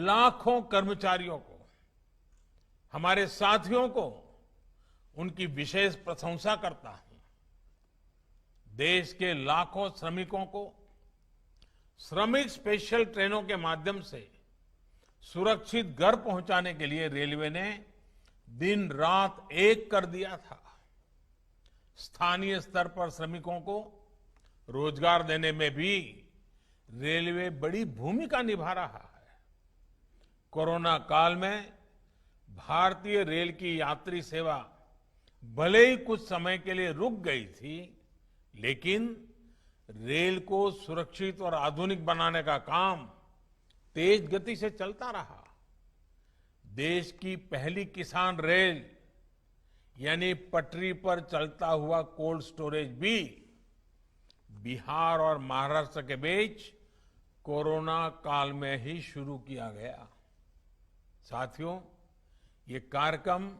लाखों कर्मचारियों को, हमारे साथियों को उनकी विशेष प्रशंसा करता हूं। देश के लाखों श्रमिकों को श्रमिक स्पेशल ट्रेनों के माध्यम से सुरक्षित घर पहुंचाने के लिए रेलवे ने दिन रात एक कर दिया था। स्थानीय स्तर पर श्रमिकों को रोजगार देने में भी रेलवे बड़ी भूमिका निभा रहा है। कोरोना काल में भारतीय रेल की यात्री सेवा भले ही कुछ समय के लिए रुक गई थी, लेकिन रेल को सुरक्षित और आधुनिक बनाने का काम तेज गति से चलता रहा। देश की पहली किसान रेल यानी पटरी पर चलता हुआ कोल्ड स्टोरेज भी बिहार और महाराष्ट्र के बीच कोरोना काल में ही शुरू किया गया। साथियों, ये कार्यक्रम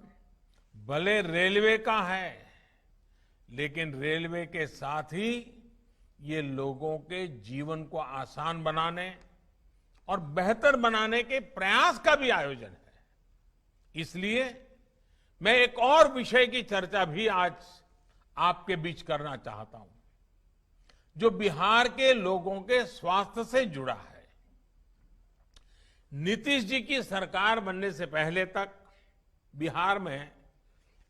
भले रेलवे का है, लेकिन रेलवे के साथ ही ये लोगों के जीवन को आसान बनाने और बेहतर बनाने के प्रयास का भी आयोजन है। इसलिए मैं एक और विषय की चर्चा भी आज आपके बीच करना चाहता हूं, जो बिहार के लोगों के स्वास्थ्य से जुड़ा है। नीतीश जी की सरकार बनने से पहले तक बिहार में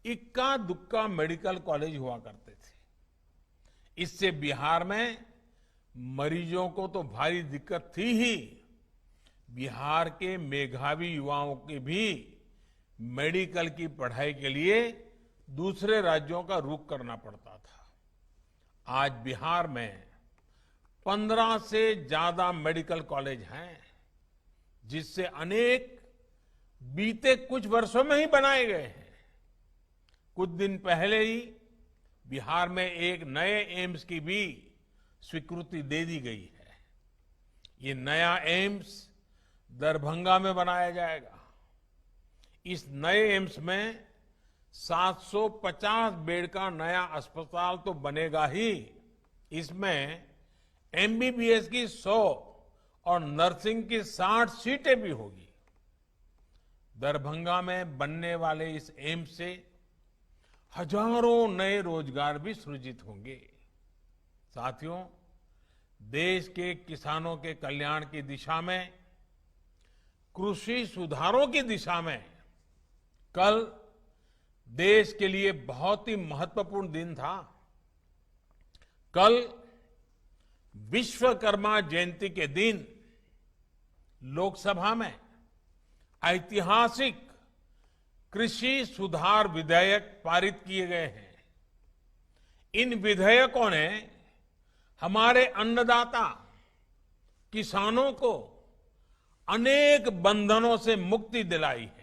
इक्का दुक्का मेडिकल कॉलेज हुआ करते थे। इससे बिहार में मरीजों को तो भारी दिक्कत थी ही, बिहार के मेधावी युवाओं के भी मेडिकल की पढ़ाई के लिए दूसरे राज्यों का रुख करना पड़ता था। आज बिहार में 15 से ज्यादा मेडिकल कॉलेज हैं, जिससे अनेक बीते कुछ वर्षों में ही बनाए गए हैं। कुछ दिन पहले ही बिहार में एक नए एम्स की भी स्वीकृति दे दी गई है। ये नया एम्स दरभंगा में बनाया जाएगा। इस नए एम्स में 750 बेड का नया अस्पताल तो बनेगा ही, इसमें एमबीबीएस की 100 और नर्सिंग की 60 सीटें भी होगी। दरभंगा में बनने वाले इस एम्स से हजारों नए रोजगार भी सृजित होंगे। साथियों, देश के किसानों के कल्याण की दिशा में, कृषि सुधारों की दिशा में कल देश के लिए बहुत ही महत्वपूर्ण दिन था। कल विश्वकर्मा जयंती के दिन लोकसभा में ऐतिहासिक कृषि सुधार विधेयक पारित किए गए हैं। इन विधेयकों ने हमारे अन्नदाता किसानों को अनेक बंधनों से मुक्ति दिलाई है।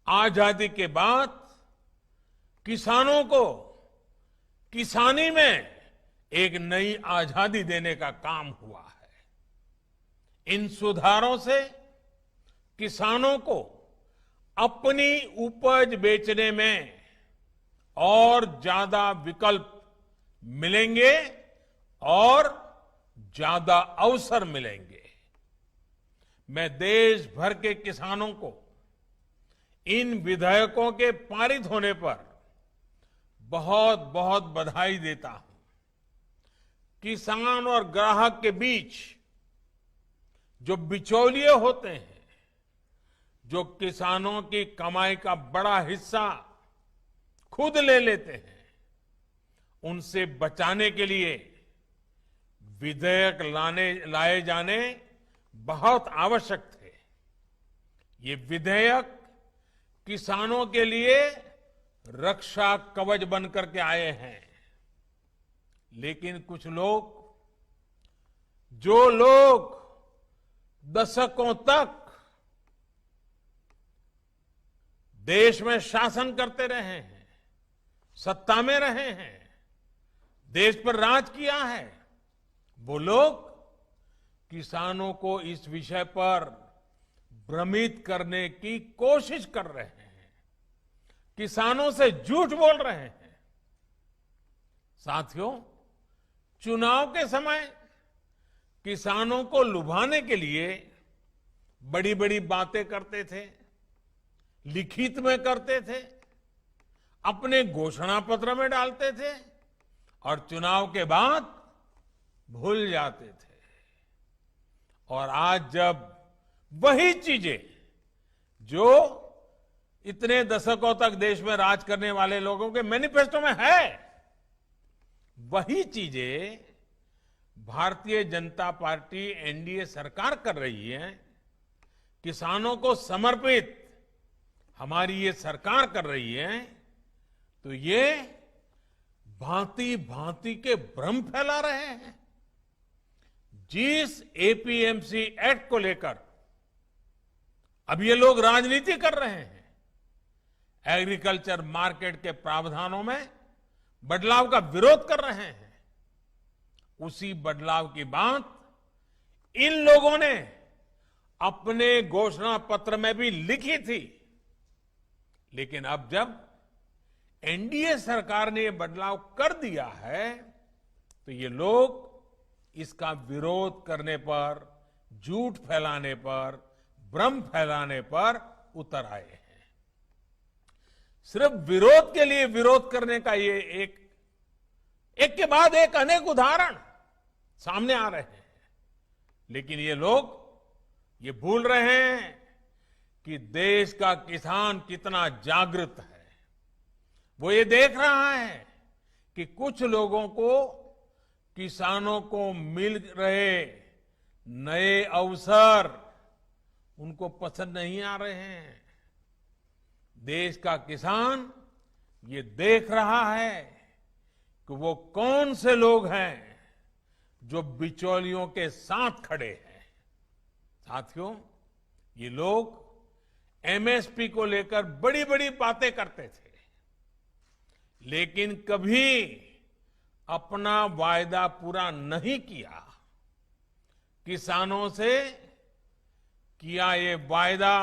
आजादी के बाद किसानों को किसानी में एक नई आजादी देने का काम हुआ है। इन सुधारों से किसानों को अपनी उपज बेचने में और ज्यादा विकल्प मिलेंगे और ज्यादा अवसर मिलेंगे। मैं देश भर के किसानों को इन विधेयकों के पारित होने पर बहुत बहुत बधाई देता हूं। किसान और ग्राहक के बीच जो बिचौलिए होते हैं, जो किसानों की कमाई का बड़ा हिस्सा खुद ले लेते हैं, उनसे बचाने के लिए विधेयक लाए जाने बहुत आवश्यक थे। ये विधेयक किसानों के लिए रक्षा कवच बनकर के आए हैं। लेकिन कुछ लोग, जो लोग दशकों तक देश में शासन करते रहे हैं, सत्ता में रहे हैं, देश पर राज किया है, वो लोग किसानों को इस विषय पर भ्रमित करने की कोशिश कर रहे हैं, किसानों से झूठ बोल रहे हैं। साथियों, चुनाव के समय किसानों को लुभाने के लिए बड़ी बड़ी बातें करते थे, लिखित में करते थे, अपने घोषणा पत्र में डालते थे और चुनाव के बाद भूल जाते थे। और आज जब वही चीजें जो इतने दशकों तक देश में राज करने वाले लोगों के मैनिफेस्टो में है। वही चीजें भारतीय जनता पार्टी एनडीए सरकार कर रही है। किसानों को समर्पित हमारी ये सरकार कर रही है, तो ये भांति भांति के भ्रम फैला रहे हैं। जिस एपीएमसी एक्ट को लेकर अब ये लोग राजनीति कर रहे हैं, एग्रीकल्चर मार्केट के प्रावधानों में बदलाव का विरोध कर रहे हैं, उसी बदलाव की बात इन लोगों ने अपने घोषणा पत्र में भी लिखी थी। लेकिन अब जब एनडीए सरकार ने यह बदलाव कर दिया है, तो ये लोग इसका विरोध करने पर, झूठ फैलाने पर, भ्रम फैलाने पर उतर आए हैं। सिर्फ विरोध के लिए विरोध करने का ये एक के बाद एक अनेक उदाहरण सामने आ रहे हैं। लेकिन ये लोग ये भूल रहे हैं कि देश का किसान कितना जागृत है। वो ये देख रहा है कि कुछ लोगों को, किसानों को मिल रहे नए अवसर उनको पसंद नहीं आ रहे हैं। देश का किसान ये देख रहा है कि वो कौन से लोग हैं जो बिचौलियों के साथ खड़े हैं। साथियों, ये लोग एमएसपी को लेकर बड़ी बड़ी बातें करते थे, लेकिन कभी अपना वायदा पूरा नहीं किया। किसानों से किया ये वायदा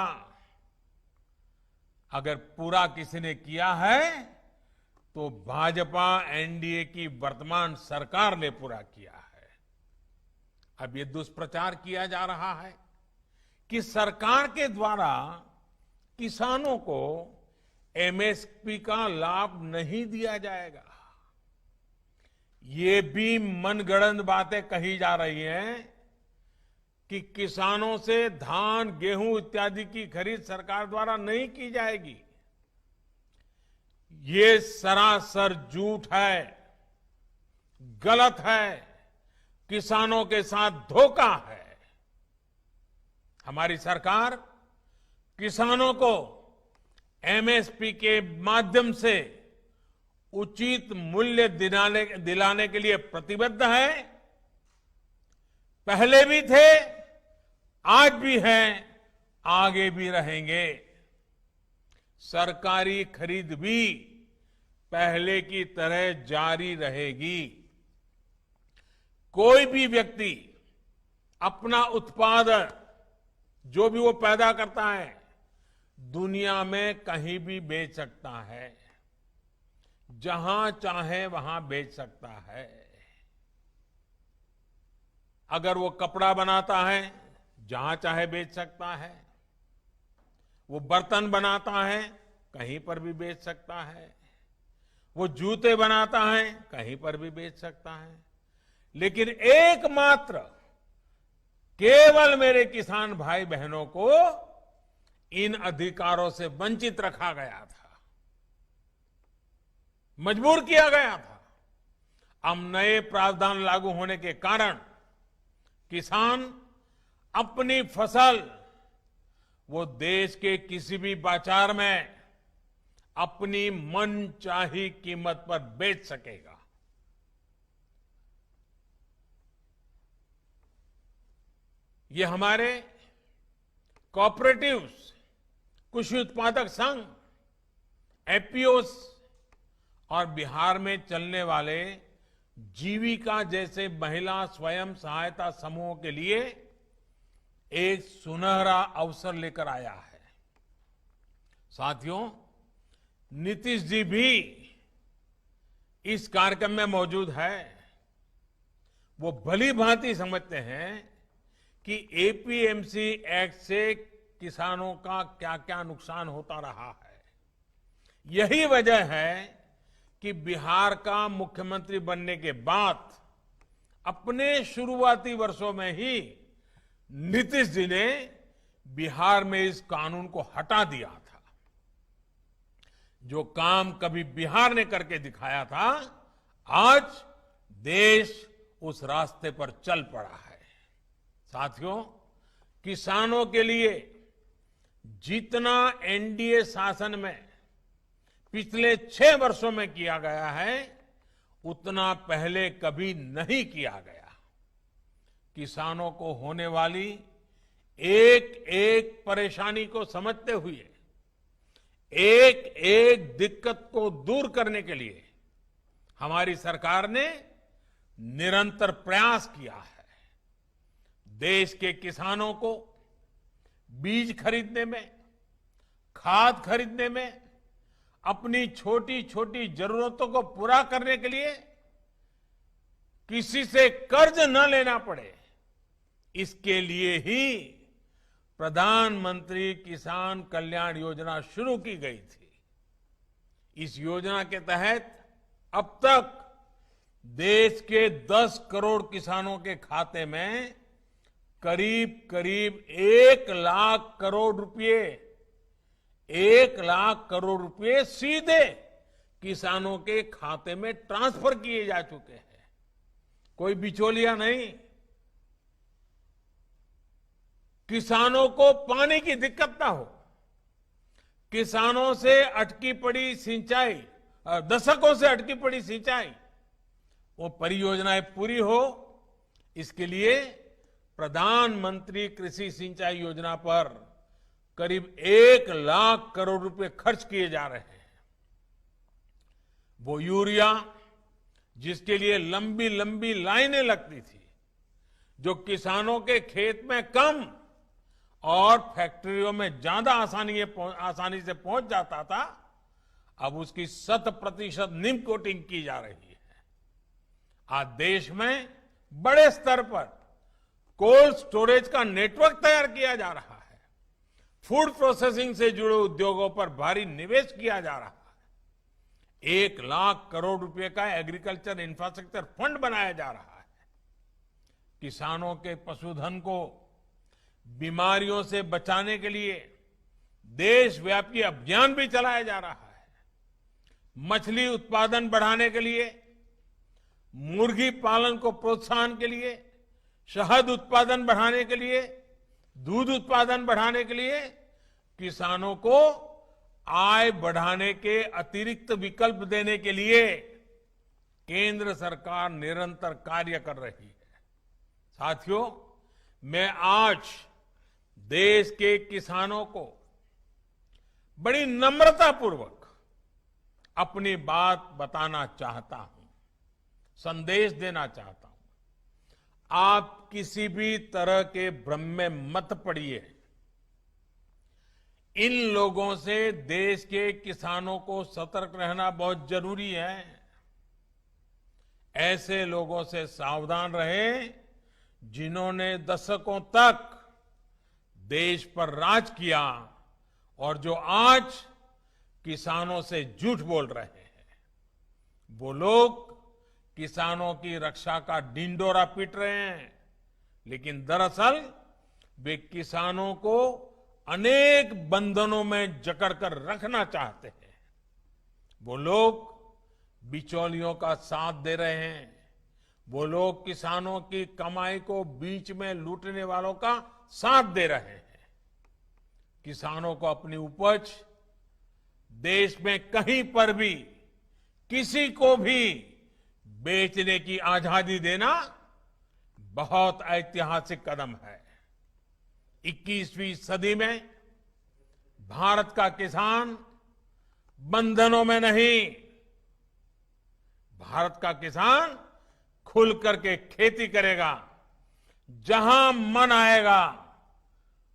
अगर पूरा किसी ने किया है तो भाजपा एनडीए की वर्तमान सरकार ने पूरा किया है। अब ये दुष्प्रचार किया जा रहा है कि सरकार के द्वारा किसानों को एमएसपी का लाभ नहीं दिया जाएगा। ये भी मनगढ़ंत बातें कही जा रही हैं कि किसानों से धान, गेहूं इत्यादि की खरीद सरकार द्वारा नहीं की जाएगी। ये सरासर झूठ है, गलत है, किसानों के साथ धोखा है। हमारी सरकार किसानों को एमएसपी के माध्यम से उचित मूल्य दिलाने के लिए प्रतिबद्ध है। पहले भी थे, आज भी हैं, आगे भी रहेंगे। सरकारी खरीद भी पहले की तरह जारी रहेगी। कोई भी व्यक्ति अपना उत्पादन जो भी वो पैदा करता है दुनिया में कहीं भी बेच सकता है, जहां चाहे वहां बेच सकता है। अगर वो कपड़ा बनाता है जहां चाहे बेच सकता है, वो बर्तन बनाता है कहीं पर भी बेच सकता है, वो जूते बनाता है कहीं पर भी बेच सकता है। लेकिन एकमात्र केवल मेरे किसान भाई बहनों को इन अधिकारों से वंचित रखा गया था, मजबूर किया गया था। अब नए प्रावधान लागू होने के कारण किसान अपनी फसल वो देश के किसी भी बाजार में अपनी मनचाही कीमत पर बेच सकेगा। ये हमारे कोऑपरेटिव्स, कृषि उत्पादक संघ, एपीओस और बिहार में चलने वाले जीविका जैसे महिला स्वयं सहायता समूहों के लिए एक सुनहरा अवसर लेकर आया है। साथियों, नीतीश जी भी इस कार्यक्रम में मौजूद है। वो भली भांति समझते हैं कि एपीएमसी एक्ट से किसानों का क्या क्या नुकसान होता रहा है। यही वजह है कि बिहार का मुख्यमंत्री बनने के बाद अपने शुरुआती वर्षों में ही नीतीश जी ने बिहार में इस कानून को हटा दिया था। जो काम कभी बिहार ने करके दिखाया था, आज देश उस रास्ते पर चल पड़ा है। साथियों, किसानों के लिए जितना एनडीए शासन में पिछले 6 वर्षों में किया गया है, उतना पहले कभी नहीं किया गया। किसानों को होने वाली एक एक परेशानी को समझते हुए, एक एक दिक्कत को दूर करने के लिए हमारी सरकार ने निरंतर प्रयास किया है। देश के किसानों को बीज खरीदने में, खाद खरीदने में, अपनी छोटी छोटी जरूरतों को पूरा करने के लिए किसी से कर्ज न लेना पड़े, इसके लिए ही प्रधानमंत्री किसान कल्याण योजना शुरू की गई थी। इस योजना के तहत अब तक देश के 10 करोड़ किसानों के खाते में करीब करीब 1 लाख करोड़ रुपए, 1 लाख करोड़ रुपए सीधे किसानों के खाते में ट्रांसफर किए जा चुके हैं। कोई बिचौलिया नहीं। किसानों को पानी की दिक्कत ना हो, किसानों से अटकी पड़ी सिंचाई, दशकों से अटकी पड़ी सिंचाई, वो परियोजनाएं पूरी हो, इसके लिए प्रधानमंत्री कृषि सिंचाई योजना पर करीब 1 लाख करोड़ रुपए खर्च किए जा रहे हैं। वो यूरिया जिसके लिए लंबी लंबी लाइनें लगती थी, जो किसानों के खेत में कम और फैक्ट्रियों में ज्यादा आसानी से पहुंच जाता था, अब उसकी 100% निम कोटिंग की जा रही है। आज देश में बड़े स्तर पर कोल्ड स्टोरेज का नेटवर्क तैयार किया जा रहा है। फूड प्रोसेसिंग से जुड़े उद्योगों पर भारी निवेश किया जा रहा है। 1 लाख करोड़ रुपए का एग्रीकल्चर इंफ्रास्ट्रक्चर फंड बनाया जा रहा है। किसानों के पशुधन को बीमारियों से बचाने के लिए देशव्यापी अभियान भी चलाया जा रहा है। मछली उत्पादन बढ़ाने के लिए, मुर्गी पालन को प्रोत्साहन के लिए, शहद उत्पादन बढ़ाने के लिए, दूध उत्पादन बढ़ाने के लिए किसानों को आय बढ़ाने के अतिरिक्त विकल्प देने के लिए केंद्र सरकार निरंतर कार्य कर रही है। साथियों, मैं आज देश के किसानों को बड़ी नम्रतापूर्वक अपनी बात बताना चाहता हूं, संदेश देना चाहता हूं। आप किसी भी तरह के भ्रम में मत पड़िए। इन लोगों से देश के किसानों को सतर्क रहना बहुत जरूरी है। ऐसे लोगों से सावधान रहें जिन्होंने दशकों तक देश पर राज किया और जो आज किसानों से झूठ बोल रहे हैं। वो लोग किसानों की रक्षा का ढिंढोरा पीट रहे हैं, लेकिन दरअसल वे किसानों को अनेक बंधनों में जकड़कर रखना चाहते हैं। वो लोग बिचौलियों का साथ दे रहे हैं। वो लोग किसानों की कमाई को बीच में लूटने वालों का साथ दे रहे हैं। किसानों को अपनी उपज देश में कहीं पर भी किसी को भी बेचने की आजादी देना बहुत ऐतिहासिक कदम है। 21वीं सदी में भारत का किसान बंधनों में नहीं, भारत का किसान खुल करके खेती करेगा, जहां मन आएगा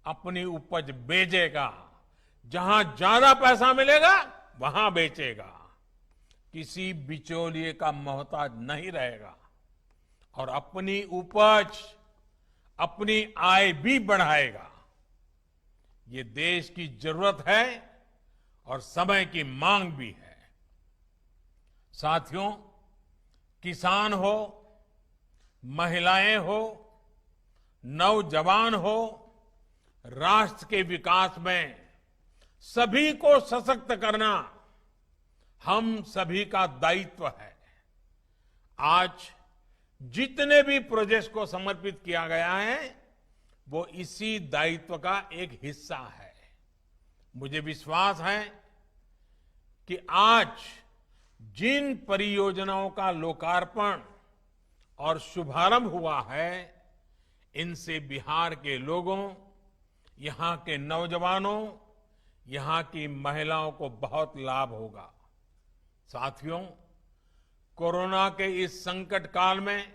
अपनी उपज बेचेगा, जहां ज्यादा पैसा मिलेगा वहां बेचेगा, किसी बिचौलिए का मोहताज नहीं रहेगा और अपनी उपज, अपनी आय भी बढ़ाएगा। ये देश की जरूरत है और समय की मांग भी है। साथियों, किसान हो, महिलाएं हो, नौजवान हो, राष्ट्र के विकास में सभी को सशक्त करना हम सभी का दायित्व है। आज जितने भी प्रोजेक्ट्स को समर्पित किया गया है वो इसी दायित्व का एक हिस्सा है। मुझे विश्वास है कि आज जिन परियोजनाओं का लोकार्पण और शुभारंभ हुआ है, इनसे बिहार के लोगों, यहां के नौजवानों, यहां की महिलाओं को बहुत लाभ होगा। साथियों, कोरोना के इस संकट काल में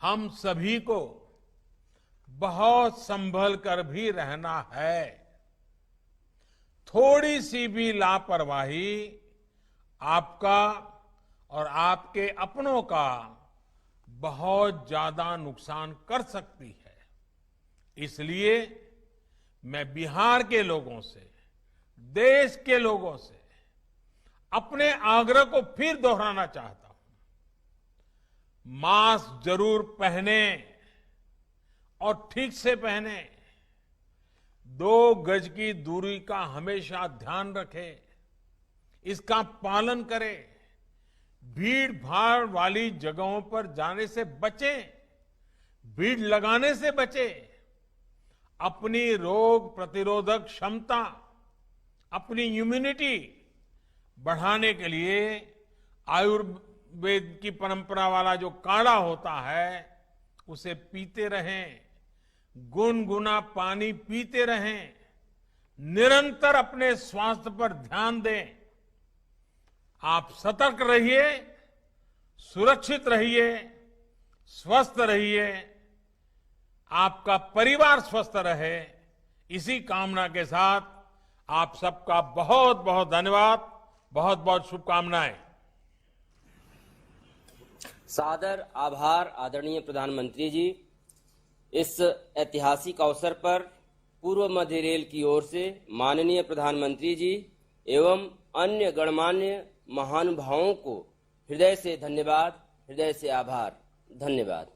हम सभी को बहुत संभल कर भी रहना है। थोड़ी सी भी लापरवाही आपका और आपके अपनों का बहुत ज्यादा नुकसान कर सकती है। इसलिए मैं बिहार के लोगों से, देश के लोगों से अपने आग्रह को फिर दोहराना चाहता हूं। मास्क जरूर पहने और ठीक से पहने। 2 गज की दूरी का हमेशा ध्यान रखें, इसका पालन करें। भीड़ भाड़ वाली जगहों पर जाने से बचें, भीड़ लगाने से बचें। अपनी रोग प्रतिरोधक क्षमता, अपनी इम्यूनिटी बढ़ाने के लिए आयुर्वेद की परंपरा वाला जो काढ़ा होता है उसे पीते रहें, गुनगुना पानी पीते रहें, निरंतर अपने स्वास्थ्य पर ध्यान दें। आप सतर्क रहिए, सुरक्षित रहिए, स्वस्थ रहिए, आपका परिवार स्वस्थ रहे, इसी कामना के साथ आप सबका बहुत बहुत धन्यवाद, बहुत बहुत शुभकामनाएं। सादर आभार आदरणीय प्रधानमंत्री जी। इस ऐतिहासिक अवसर पर पूर्व मध्य रेल की ओर से माननीय प्रधानमंत्री जी एवं अन्य गणमान्य महानुभावों को हृदय से धन्यवाद, हृदय से आभार। धन्यवाद।